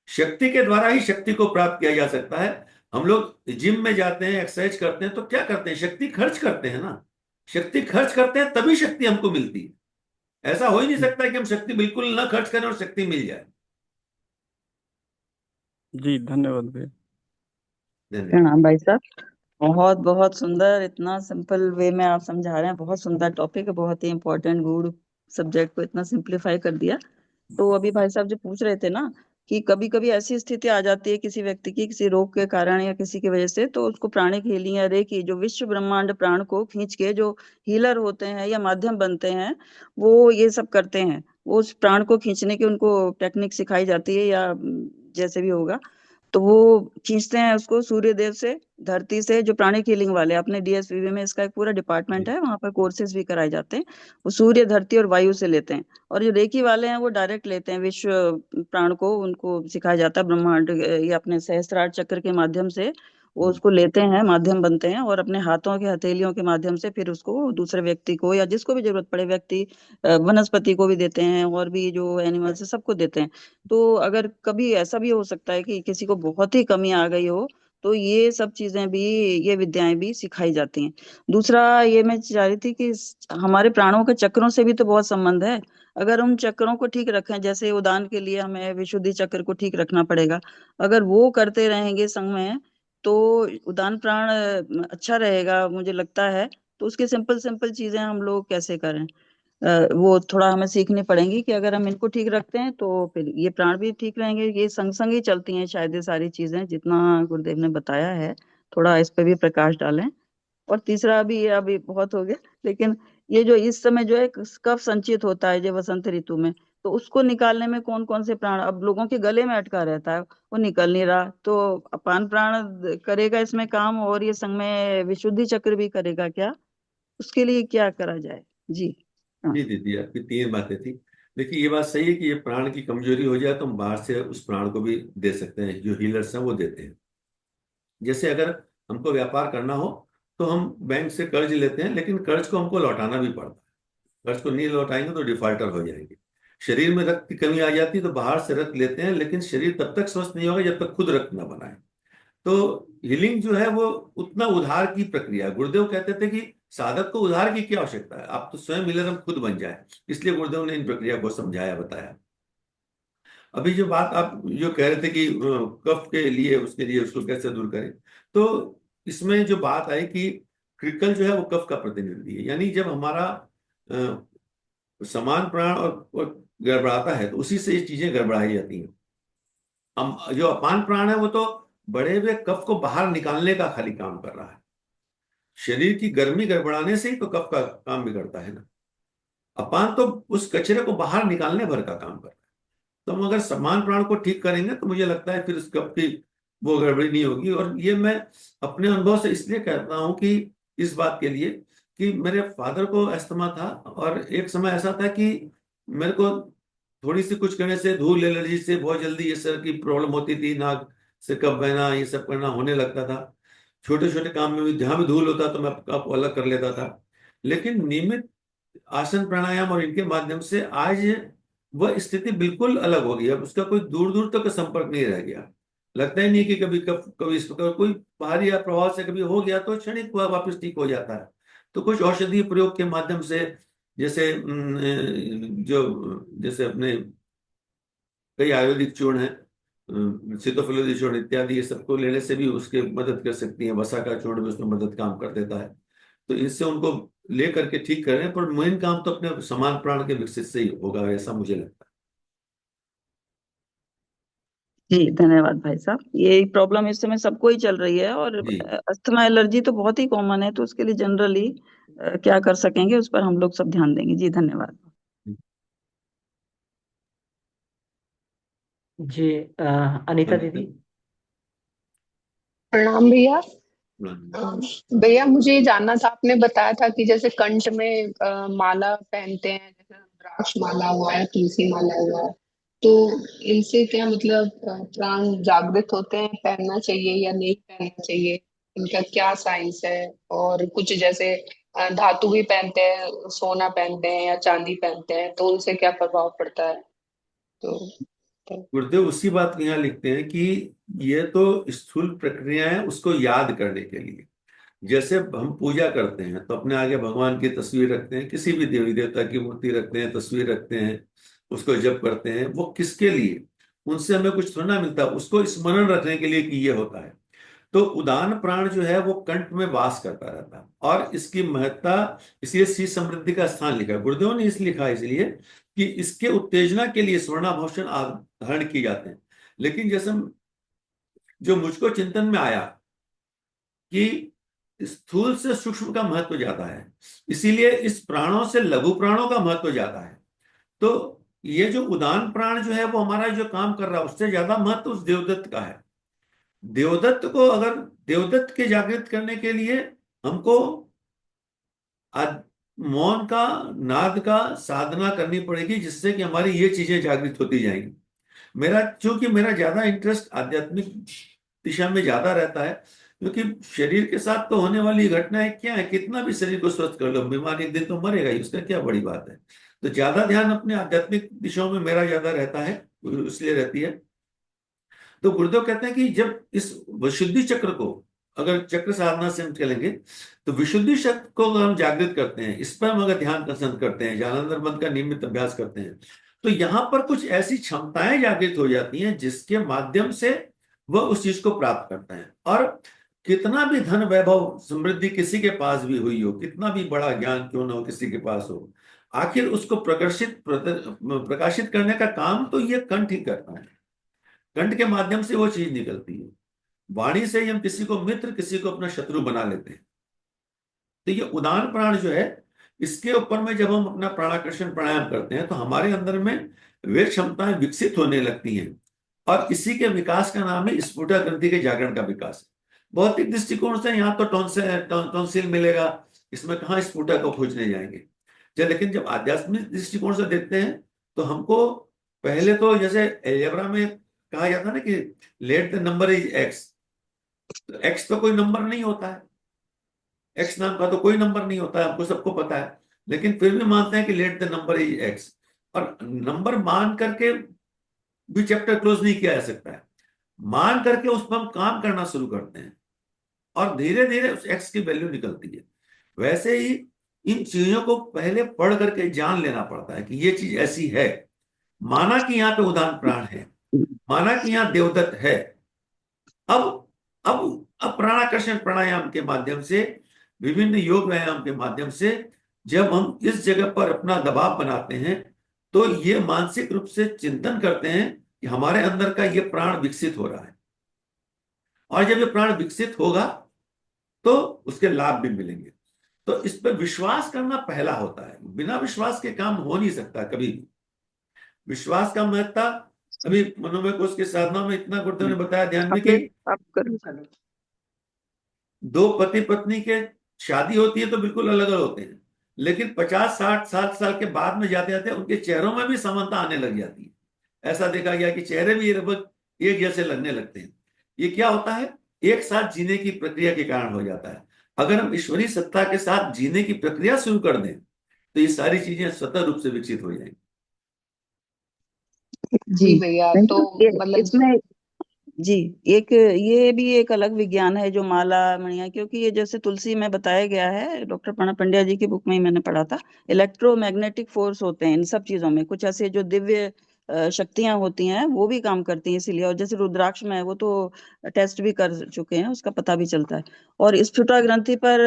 शक्ति के द्वारा ही शक्ति को प्राप्त किया जा सकता है। हम लोग जिम में जाते हैं, एक्सरसाइज करते हैं, तो क्या करते हैं, शक्ति खर्च करते हैं ना। शक्ति खर्च करते हैं तभी शक्ति हमको मिलती है। ऐसा हो ही नहीं सकता कि हम शक्ति बिल्कुल ना खर्च करें और शक्ति मिल जाए। जी, धन्यवाद भैया। धन्यवाद। प्रणाम भाई साहब। बहुत बहुत सुंदर, इतना सिंपल वे में आप समझा रहे हैं। बहुत सुंदर टॉपिक है, बहुत ही इम्पोर्टेंट गूढ़ सब्जेक्ट को इतना सिंप्लीफाई कर दिया। तो अभी भाई साहब जो पूछ रहे थे ना कि कभी कभी ऐसी स्थिति आ जाती है किसी व्यक्ति की, किसी रोग के कारण या किसी की वजह से, तो उसको प्राणिक हीलिंग या रेकी, जो विश्व ब्रह्मांड प्राण को खींच के जो हीलर होते हैं या माध्यम बनते हैं, वो ये सब करते हैं। वो उस प्राण को खींचने की उनको टेक्निक सिखाई जाती है, या जैसे भी होगा। तो वो खींचते हैं उसको सूर्य देव से, धरती से। जो प्राणिक हीलिंग वाले, अपने डीएसवीवी में इसका एक पूरा डिपार्टमेंट जी। है, वहां पर कोर्सेज भी कराए जाते हैं। वो सूर्य, धरती और वायु से लेते हैं। और जो रेकी वाले हैं वो डायरेक्ट लेते हैं विश्व प्राण को, उनको सिखाया जाता है ब्रह्मांड या अपने सहस्त्रार चक्र के माध्यम से। वो उसको लेते हैं, माध्यम बनते हैं, और अपने हाथों के हथेलियों के माध्यम से फिर उसको दूसरे व्यक्ति को, या जिसको भी जरूरत पड़े व्यक्ति, वनस्पति को भी देते हैं, और भी जो एनिमल्स है सबको देते हैं। तो अगर कभी ऐसा भी हो सकता है कि किसी को बहुत ही कमी आ गई हो, तो ये सब चीजें भी, ये विद्याएं भी सिखाई जाती हैं। दूसरा ये मैं चाह रही थी कि हमारे प्राणों के चक्रों से भी तो बहुत संबंध है। अगर उन चक्रों को ठीक रखें, जैसे उदान के लिए हमें विशुद्धि चक्र को ठीक रखना पड़ेगा। अगर वो करते रहेंगे संग में, तो उदान प्राण अच्छा रहेगा मुझे लगता है। तो उसकी सिंपल सिंपल चीजें हम लोग कैसे करें, वो थोड़ा हमें सीखनी पड़ेंगी कि अगर हम इनको ठीक रखते हैं तो फिर ये प्राण भी ठीक रहेंगे। ये संग संग ही चलती हैं शायद ये सारी चीजें, जितना गुरुदेव ने बताया है। थोड़ा इस पे भी प्रकाश डालें। और तीसरा भी, ये अभी बहुत हो गया, लेकिन ये जो इस समय जो है कफ संचित होता है जो वसंत ऋतु में, तो उसको निकालने में कौन कौन से प्राण अब लोगों के गले में अटका रहता है, वो निकल नहीं रहा, तो अपान प्राण करेगा इसमें काम, और ये संग में विशुद्धि चक्र भी करेगा क्या? उसके लिए क्या करा जाए? जी। हाँ। जी दीदी, आपकी तीन बातें थी। देखिए, ये बात सही है कि ये प्राण की कमजोरी हो जाए तो हम बाहर से उस प्राण को भी दे सकते हैं, जो हीलर्स हैं वो देते हैं। जैसे अगर हमको व्यापार करना हो तो हम बैंक से कर्ज लेते हैं, लेकिन कर्ज को हमको लौटाना भी पड़ता है। कर्ज को नहीं लौटाएंगे तो डिफॉल्टर हो जाएंगे। शरीर में रक्त की कमी आ जाती है तो बाहर से रक्त लेते हैं, लेकिन शरीर तब तक स्वस्थ नहीं होगा जब तक खुद रक्त ना बनाए। तो हीलिंग जो है वो उतना उधार की प्रक्रिया है। गुरुदेव कहते थे कि साधक को उधार की क्या आवश्यकता है, आप तो स्वयं हीलर खुद बन जाए। इसलिए गुरुदेव ने इन प्रक्रिया को समझाया, बताया। अभी जो बात आप जो कह रहे थे कि कफ के लिए, उसके लिए उसको कैसे दूर करें, तो इसमें जो बात आई कि क्रिकल जो है वो कफ का प्रतिनिधि है। यानी जब हमारा समान प्राण और गड़बड़ाता है तो उसी से ये चीजें गड़बड़ाई जाती हैं। हम जो अपान प्राण है वो तो बढ़े हुए कफ को बाहर निकालने का खाली काम कर रहा है। शरीर की गर्मी गड़बड़ाने से ही तो कफ का काम बिगड़ता है ना। अपान तो उस कचरे को बाहर निकालने भर का काम कर रहा है। तो हम अगर समान प्राण को ठीक करेंगे तो मुझे लगता है फिर उस कफ की वो गड़बड़ी नहीं होगी। और ये मैं अपने अनुभव से इसलिए कहता हूं कि इस बात के लिए कि मेरे फादर को अस्थमा था, और एक समय ऐसा था कि मेरे को थोड़ी सी कुछ करने से धूल एलर्जी से बहुत जल्दी ये सर की प्रॉब्लम होती थी, नाक से कफ बहना ये सब करना होने लगता था। छोटे छोटे काम में भी जहां भी धूल होता तो मैं कफ अलग कर लेता था। लेकिन नियमित आसन प्राणायाम और इनके माध्यम से आज वह स्थिति बिल्कुल अलग हो गई। अब उसका कोई दूर दूर तक संपर्क नहीं रह गया। लगता ही नहीं कि कभी कभी इस प्रकार कोई बाहरी या प्रभाव से कभी हो गया तो क्षणिक वापस ठीक हो जाता है। तो कुछ औषधीय प्रयोग के माध्यम से, जैसे जैसे अपने कई आयुर्वेदिक चूर्ण है, सीतोफलोदी चूर्ण इत्यादि, ये सबको लेने से भी उसके मदद कर सकती है। वसा का चूर्ण भी उसमें मदद काम कर देता है। तो इससे उनको ले करके ठीक कर रहे हैं, पर मेन काम तो अपने समान प्राण के विकसित से ही होगा, ऐसा मुझे लगता जी धन्यवाद भाई साहब। ये प्रॉब्लम इस समय सबको ही चल रही है, और है। जी अस्थमा एलर्जी तो बहुत ही कॉमन है, तो उसके लिए जनरली क्या कर सकेंगे उस पर हम लोग सब ध्यान देंगे। जी धन्यवाद। जी अनीता दीदी। प्रणाम भैया। हाँ। भैया मुझे ये जानना था, आपने बताया था कि जैसे कंठ में माला पहनते हैं, जैसे रुद्राक्ष माला हुआ है, तुलसी माला हुआ है, तो इनसे क्या मतलब प्राण जागृत होते हैं, पहनना चाहिए या नहीं पहनना चाहिए, इनका क्या साइंस है? और कुछ जैसे धातु भी पहनते हैं, सोना पहनते हैं या चांदी पहनते हैं, तो उनसे क्या प्रभाव पड़ता है? तो गुरुदेव उसी बात को यहाँ लिखते हैं कि ये तो स्थूल प्रक्रिया है उसको याद करने के लिए। जैसे हम पूजा करते हैं तो अपने आगे भगवान की तस्वीर रखते हैं, किसी भी देवी देवता की मूर्ति रखते हैं, तस्वीर रखते हैं, उसको जप करते हैं। वो किसके लिए? उनसे हमें कुछ थोड़ा ना मिलता, उसको स्मरण रखने के लिए कि ये होता है। तो उदान प्राण जो है वो कंठ में वास करता रहता है, और इसकी महत्ता इसलिए श्री समृद्धि का स्थान लिखा है गुरुदेव ने। इसलिए लिखा है इसलिए कि इसके उत्तेजना के लिए स्वर्णाभूषण धारण किए जाते हैं। लेकिन जैसे जो मुझको चिंतन में आया कि स्थूल से सूक्ष्म का महत्व ज्यादा है, इसीलिए इस प्राणों से लघु प्राणों का महत्व ज्यादा है। तो ये जो उदान प्राण जो है वो हमारा जो काम कर रहा है उससे ज्यादा महत्व उस देवदत्त का है। देवदत्त को, अगर देवदत्त के जागृत करने के लिए हमको मौन का, नाद का साधना करनी पड़ेगी, जिससे कि हमारी ये चीजें जागृत होती जाएंगी। चूंकि मेरा ज्यादा इंटरेस्ट आध्यात्मिक दिशा में ज्यादा रहता है, क्योंकि शरीर के साथ तो होने वाली घटनाएं क्या है, कितना भी शरीर को स्वस्थ कर लो, बीमार एक दिन तो मरेगा ही, उसका क्या बड़ी बात है। तो ज्यादा ध्यान अपने आध्यात्मिक दिशाओं में मेरा ज्यादा रहता है, इसलिए रहती है। तो गुरुदेव कहते हैं कि जब इस विशुद्धि चक्र को, अगर चक्र साधना से हम चलेंगे तो विशुद्धि चक्र को अगर हम जागृत करते हैं, इस पर हम अगर ध्यान पसंद करते हैं, ज्ञानानंद बंद का नियमित अभ्यास करते हैं, तो यहां पर कुछ ऐसी क्षमताएं जागृत हो जाती हैं जिसके माध्यम से वह उस चीज को प्राप्त करता है। और कितना भी धन वैभव समृद्धि किसी के पास भी हुई हो, कितना भी बड़ा ज्ञान क्यों ना हो किसी के पास हो, आखिर उसको प्रकाशित करने का काम तो ये कंठ ही करता है। कंठ के माध्यम से वो चीज निकलती है। वाणी से ही हम किसी को मित्र, किसी को अपना शत्रु बना लेते हैं। तो ये उदान प्राण जो है, इसके ऊपर में जब हम अपना प्राणाकर्षण प्राणायाम करते हैं तो हमारे अंदर में वे क्षमताएं विकसित होने लगती हैं। और इसी के विकास का नाम है स्फुटा ग्रंथि के जागरण का विकास। भौतिक दृष्टिकोण से यहाँ तो टॉन्सिल मिलेगा, इसमें कहाँ स्फुटा को खोजने जाएंगे। लेकिन जब आध्यात्मिक दृष्टिकोण से देखते हैं तो हमको पहले तो जैसे एलजेब्रा में कहा जाता है ना कि let the number is x, तो एक्स तो कोई नंबर नहीं होता है, एक्स नाम का तो कोई नंबर नहीं होता है, हमको सबको पता है, लेकिन फिर भी मानते हैं कि let the number is x. और नंबर मान करके भी चैप्टर क्लोज नहीं किया जा सकता है, मान करके उस पर हम काम करना शुरू करते हैं और धीरे धीरे उस एक्स की वैल्यू निकलती है। वैसे ही इन चीजों को पहले पढ़ करके जान लेना पड़ता है कि ये चीज ऐसी है। माना कि यहाँ पे उदान प्राण है, माना कि यहाँ देवदत्त है। अब अब प्राणाकर्षण प्राणायाम के माध्यम से, विभिन्न योग व्यायाम के माध्यम से जब हम इस जगह पर अपना दबाव बनाते हैं, तो ये मानसिक रूप से चिंतन करते हैं कि हमारे अंदर का ये प्राण विकसित हो रहा है, और जब ये प्राण विकसित होगा तो उसके लाभ भी मिलेंगे। तो इस पर विश्वास करना पहला होता है, बिना विश्वास के काम हो नहीं सकता कभी भी। विश्वास का महत्ता अभी मनोमय कोश के साधना में इतना गुरुदेव ने बताया ध्यान में कि आप करो। दो पति पत्नी के शादी होती है तो बिल्कुल अलग अलग होते हैं, लेकिन 50 60 60 साल के बाद में जाते जाते उनके चेहरों में भी समानता आने लग जाती है। ऐसा देखा गया कि चेहरे भी लगभग एक जैसे लगने लगते हैं। ये क्या होता है? एक साथ जीने की प्रक्रिया के कारण हो जाता है। अगर हम ईश्वरीय सत्ता के साथ जीने की प्रक्रिया शुरू कर दें तो ये सारी चीजें स्वतः रूप से विकसित हो जाएंगी। जी भैया, नहीं तो तो मतलब इसमें जी एक ये भी एक अलग विज्ञान है जो माला मणिया, क्योंकि ये जैसे तुलसी में बताया गया है, डॉक्टर प्रणब पंड्या जी की बुक में ही मैंने पढ़ा था। इलेक्ट्रोमैग्नेटिक फोर्स होते हैं इन सब चीजों में, कुछ ऐसे जो दिव्य शक्तियां होती हैं वो भी काम करती हैं इसीलिए। और जैसे रुद्राक्ष में है, वो तो टेस्ट भी कर चुके हैं, उसका पता भी चलता है। और स्फुटा ग्रंथि पर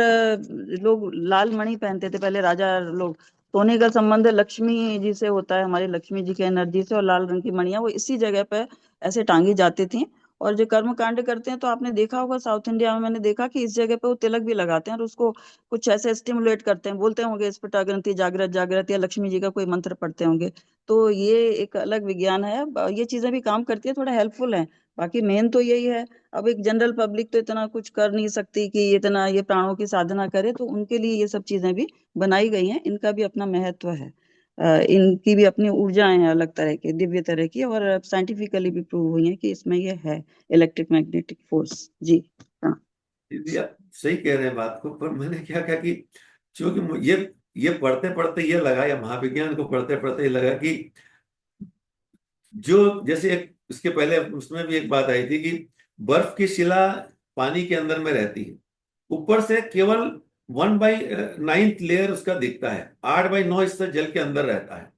लोग लाल मणि पहनते थे पहले राजा लोग। सोने का संबंध लक्ष्मी जी से होता है, हमारी लक्ष्मी जी की एनर्जी से, और लाल रंग की मणियां वो इसी जगह पे ऐसे टांगी जाती थी। और जो कर्म कांड करते हैं तो आपने देखा होगा साउथ इंडिया में, मैंने देखा कि इस जगह पे वो तिलक भी लगाते हैं और उसको कुछ ऐसे स्टिमुलेट करते हैं, बोलते होंगे स्फुटा ग्रंथि जागृत जागृत, या लक्ष्मी जी का कोई मंत्र पढ़ते होंगे। तो ये एक अलग विज्ञान है, ये चीजें भी काम करती है, थोड़ा हेल्पफुल है। बाकी मेन तो यही है। अब एक जनरल पब्लिक तो इतना कुछ कर नहीं सकती कि इतना ये प्राणों की साधना करे, तो उनके लिए ये सब चीजें भी बनाई गई हैं, इनका भी अपना महत्व है। इनकी भी अपनी ऊर्जाएं हैं अलग तरह की, दिव्य तरह की, और साइंटिफिकली भी प्रूव हुई है कि इसमें ये है इलेक्ट्रिक मैग्नेटिक फोर्स। जी हाँ। दीदी आप सही कह रहे हैं बात को, पर मैंने क्या कहा कि चूंकि ये पढ़ते पढ़ते ये लगा, या महाविज्ञान को पढ़ते पढ़ते ये लगा कि जो जैसे एक इसके पहले उसमें भी एक बात आई थी कि बर्फ की शिला पानी के अंदर में रहती है, ऊपर से केवल 1/9 लेयर उसका दिखता है, 8/9 इससे जल के अंदर रहता है,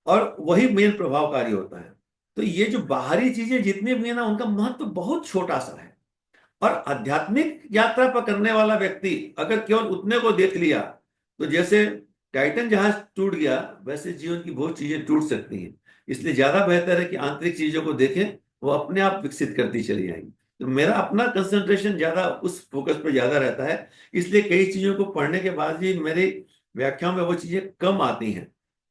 और वही मेन प्रभावकारी होता है। तो ये जो बाहरी चीजें जितनी भी है ना, उनका महत्व बहुत छोटा सा है। और आध्यात्मिक यात्रा पर करने वाला व्यक्ति अगर केवल उतने को देख लिया, तो जैसे टाइटन जहाज टूट गया, वैसे जीवन की बहुत चीजें टूट सकती हैं। इसलिए ज्यादा बेहतर है कि आंतरिक चीजों को देखें, वो अपने आप विकसित करती चली जाएंगी। तो मेरा अपना कंसंट्रेशन ज्यादा उस फोकस पे ज्यादा रहता है, इसलिए कई चीजों को पढ़ने के बाद भी मेरी व्याख्याओं में वो चीजें कम आती हैं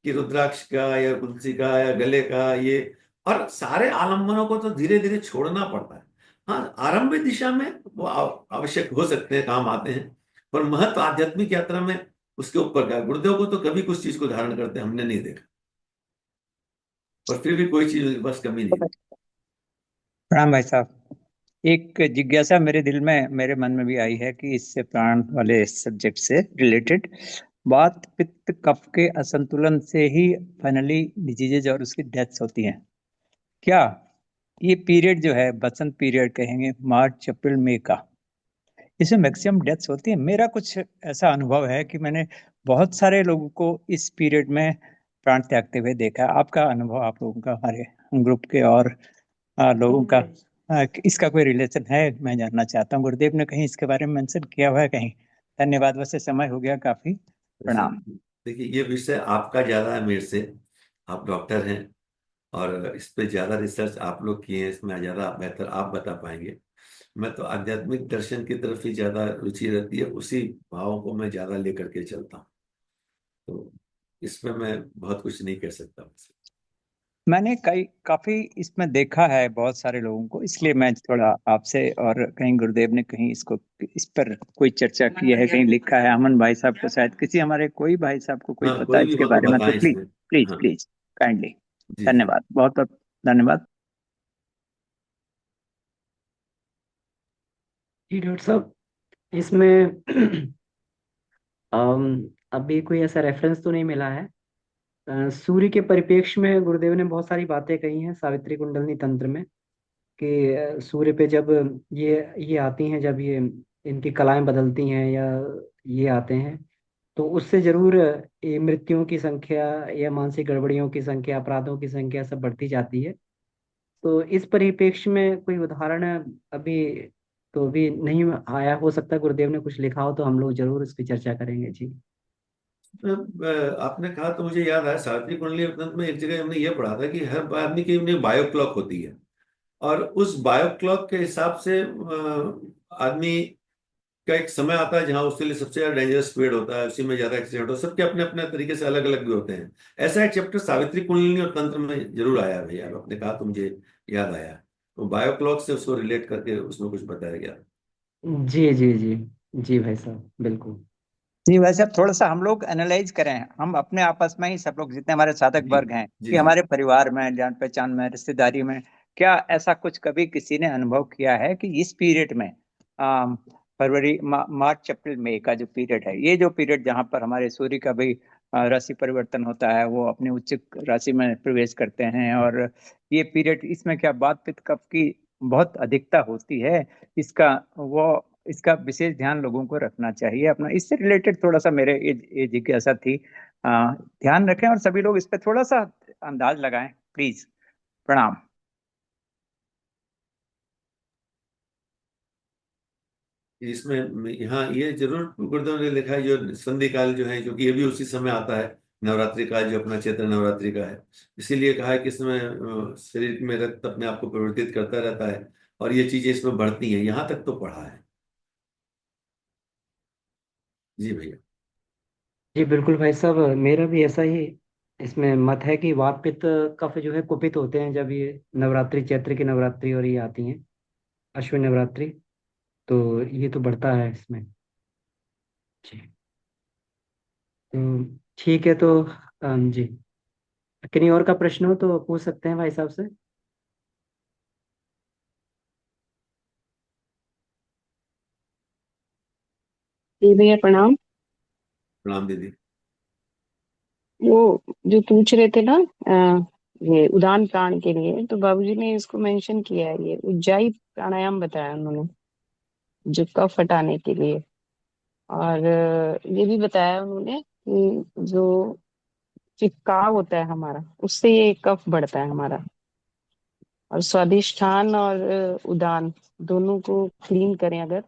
कि रुद्राक्ष का या तुलसी का या गले का ये। और सारे आलम्बनों को तो धीरे धीरे छोड़ना पड़ता है। हाँ, आरंभिक दिशा में वो आवश्यक हो सकते हैं, काम आते हैं, पर महत्व आध्यात्मिक यात्रा में उसके ऊपर का। गुरुदेव को तो कभी कुछ चीज को धारण करते हमने नहीं देखा, पर फिर भी कोई चीज उनके पास कमी नहीं। प्रणाम भाई साहब। एक जिज्ञासा मेरे दिल में, मेरे मन में भी आई है कि इससे प्राण वाले सब्जेक्ट से रिलेटेड बात, पित्त कफ के असंतुलन से ही फाइनली डिजीजेज और उसकी डेथ्स होती हैं क्या? ये पीरियड जो है बसंत पीरियड कहेंगे, मार्च अप्रैल मई का, इसमें मैक्सिमम डेथ्स होती है। मेरा कुछ ऐसा अनुभव है कि मैंने बहुत सारे लोगों को इस पीरियड में प्राण त्यागते हुए देखा है। आपका अनुभव, आप लोगों का, हमारे ग्रुप के और लोगों का, इसका कोई रिलेशन है? मैं जानना चाहता हूँ। गुरुदेव ने कहीं इसके बारे में मेंशन किया हुआ है कहीं? धन्यवाद। वैसे समय हो गया काफी। वैसे प्रणाम। देखिए, ये विषय आपका ज्यादा है मेरे से, आप डॉक्टर हैं और इस पे ज्यादा रिसर्च आप लोग किए हैं, इसमें ज्यादा बेहतर आप बता पाएंगे। मैं तो आध्यात्मिक दर्शन की तरफ ही ज्यादा रुचि रहती है, उसी भावों को मैं ज्यादा लेकर के चलता हूँ। तो इसमें मैं बहुत कुछ नहीं कह सकता। मैंने काफी इसमें देखा है बहुत सारे लोगों को, इसलिए मैं थोड़ा आपसे, और कहीं गुरुदेव ने कहीं इसको, इस पर कोई चर्चा की है, कहीं लिखा है, अमन भाई साहब को शायद, किसी हमारे कोई भाई साहब को कोई हाँ, पता है कोई भी इसके हो तो बारे में तो बताएं प्लीज इसमें। प्लीज हाँ। Please kindly. जी जी। धन्यवाद, बहुत बहुत धन्यवाद। जी डॉक्टर साहब, इसमें अभी कोई ऐसा रेफरेंस तो नहीं मिला है। सूर्य के परिप्रेक्ष्य में गुरुदेव ने बहुत सारी बातें कही हैं सावित्री कुंडलनी तंत्र में, कि सूर्य पे जब ये आती हैं, जब ये इनकी कलाएं बदलती हैं या ये आते हैं, तो उससे जरूर ये मृत्युओं की संख्या या मानसिक गड़बड़ियों की संख्या, अपराधों की संख्या सब बढ़ती जाती है। तो इस परिप्रेक्ष्य में कोई उदाहरण अभी तो अभी नहीं आया, हो सकता है गुरुदेव ने कुछ लिखा हो, तो हम लोग जरूर इसकी चर्चा करेंगे जी। आपने कहा तो मुझे याद आया, सावित्री कुंडली तंत्र में एक जगह हमने ये पढ़ा था कि हर आदमी की अपनी बायो क्लॉक होती है, और उस बायो क्लॉक के हिसाब से आदमी का एक समय आता है जहां उसके लिए सबसे ज्यादा डेंजरस पीरियड होता है, उसी में ज्यादा एक्सीडेंट होता है। सबके अपने अपने तरीके से अलग अलग भी होते हैं। ऐसा एक चैप्टर सावित्री कुंडलिनी और तंत्र में जरूर आया है भैया, आपने कहा तो मुझे याद आया। तो बायो क्लॉक से उसको रिलेट करके उसमें कुछ बताया गया। जी जी जी। जी भाई साहब, बिल्कुल। जी वैसे अब थोड़ा सा हम लोग एनालाइज करें, हम अपने आपस में ही सब लोग जितने हमारे साधक जी वर्ग हैं, जी कि जी। हमारे परिवार में, जान पहचान में, रिश्तेदारी में, क्या ऐसा कुछ कभी किसी ने अनुभव किया है कि इस पीरियड में फरवरी मार्च अप्रैल मई का जो पीरियड है, ये जो पीरियड जहाँ पर हमारे सूर्य का भी राशि परिवर्तन होता है, वो अपने उच्च राशि में प्रवेश करते हैं, और ये पीरियड, इसमें क्या वात पित्त कफ की बहुत अधिकता होती है, इसका वो इसका विशेष ध्यान लोगों को रखना चाहिए अपना। इससे रिलेटेड थोड़ा सा मेरे ये जिज्ञासा थी। ध्यान रखें और सभी लोग इस पे थोड़ा सा अंदाज लगाएं प्लीज। प्रणाम। इसमें यहाँ ये जरूर गुरुदेव ने लिखा है, जो संधि काल जो है, क्योंकि ये भी उसी समय आता है, नवरात्रि काल जो अपना चैत्र नवरात्रि का है। इसीलिए कहा है कि इसमें शरीर में रक्त अपने आप को परिवर्तित करता रहता है, और ये चीजें इसमें बढ़ती हैं, यहाँ तक तो पढ़ा है। जी भैया। जी बिल्कुल भाई साहब, मेरा भी ऐसा ही इसमें मत है कि वात पित्त कफ जो है कुपित होते हैं जब ये नवरात्रि, चैत्र की नवरात्रि और ये आती हैं, अश्विन नवरात्रि, तो ये तो बढ़ता है इसमें। जी। तो ठीक है, तो जी, किन्हीं और का प्रश्न हो तो पूछ सकते हैं भाई साहब से। जी भैया प्रणाम। प्रणाम दीदी। वो जो पूछ रहे थे ना, ये उदान प्राण के लिए, तो बाबूजी ने इसको मेंशन किया है, ये उज्जाई प्राणायाम बताया उन्होंने, जो कफ हटाने के लिए। और ये भी बताया उन्होंने कि जो चिपकाव होता है हमारा, उससे ये कफ बढ़ता है हमारा। और स्वादिष्ठान और उदान दोनों को क्लीन करें अगर,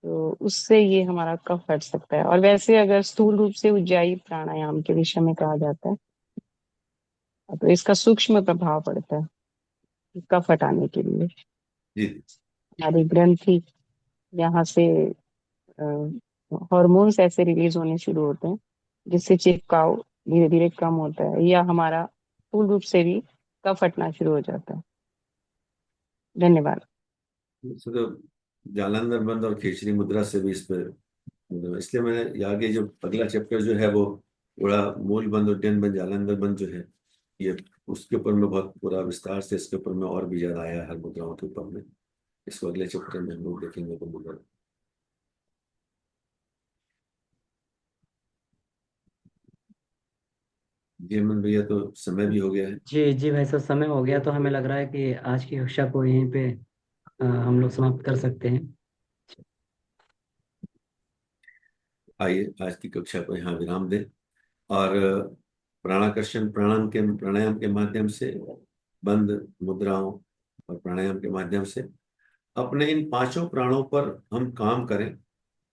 तो उससे ये हमारा कफ हट सकता है। और वैसे अगर स्थूल रूप से उज्जाई प्राणायाम के विषय में कहा जाता है, तो इसका सूक्ष्म प्रभाव पड़ता है कफ हटाने के लिए। जी हमारी ग्रंथि, यहाँ से हॉर्मोन्स ऐसे रिलीज होने शुरू होते हैं जिससे चिपकाव धीरे धीरे कम होता है, या हमारा स्थूल रूप से भी कफ हटना शुरू हो जाता है। धन्यवाद। तो जालंधर बंद और खिचड़ी मुद्रा से भी इस पर, इसलिए मैंने आगे जो अगला चैप्टर जो है वो पूरा मूल बंद, उड्डयन बंद, जालंधर बंद जो है, ये उसके ऊपर में बहुत पूरा विस्तार से इसके ऊपर में और भी ज्यादा आया है, हर मुद्राओं के ऊपर में। इसको अगले चैप्टर में हम लोग देखेंगे तो मुद्रा। जी अमन भैया, तो समय भी हो गया है। जी जी भाई साहब, समय हो गया, तो हमें लग रहा है कि आज की कक्षा को यहीं पे हम लोग समाप्त कर सकते हैं। आइए आज की कक्षा को यहाँ विराम दें, और प्राणाकर्षण प्राणायाम के माध्यम से, बंद मुद्राओं और प्राणायाम के माध्यम से अपने इन पांचों प्राणों पर हम काम करें,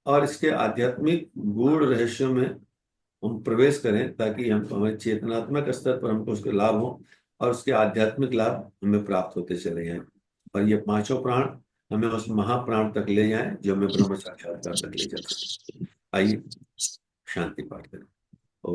और इसके आध्यात्मिक गूढ़ रहस्यों में हम प्रवेश करें, ताकि हम हमारे चेतनात्मक स्तर पर हमको उसके लाभ हो, और उसके आध्यात्मिक लाभ हमें प्राप्त होते चले जाएं, और ये पांचों प्राण हमें उस महाप्राण तक ले जाएं जो हमें ब्रह्म साक्षात्कार तक ले जा सके। आइए शांति पाठ करें। ओ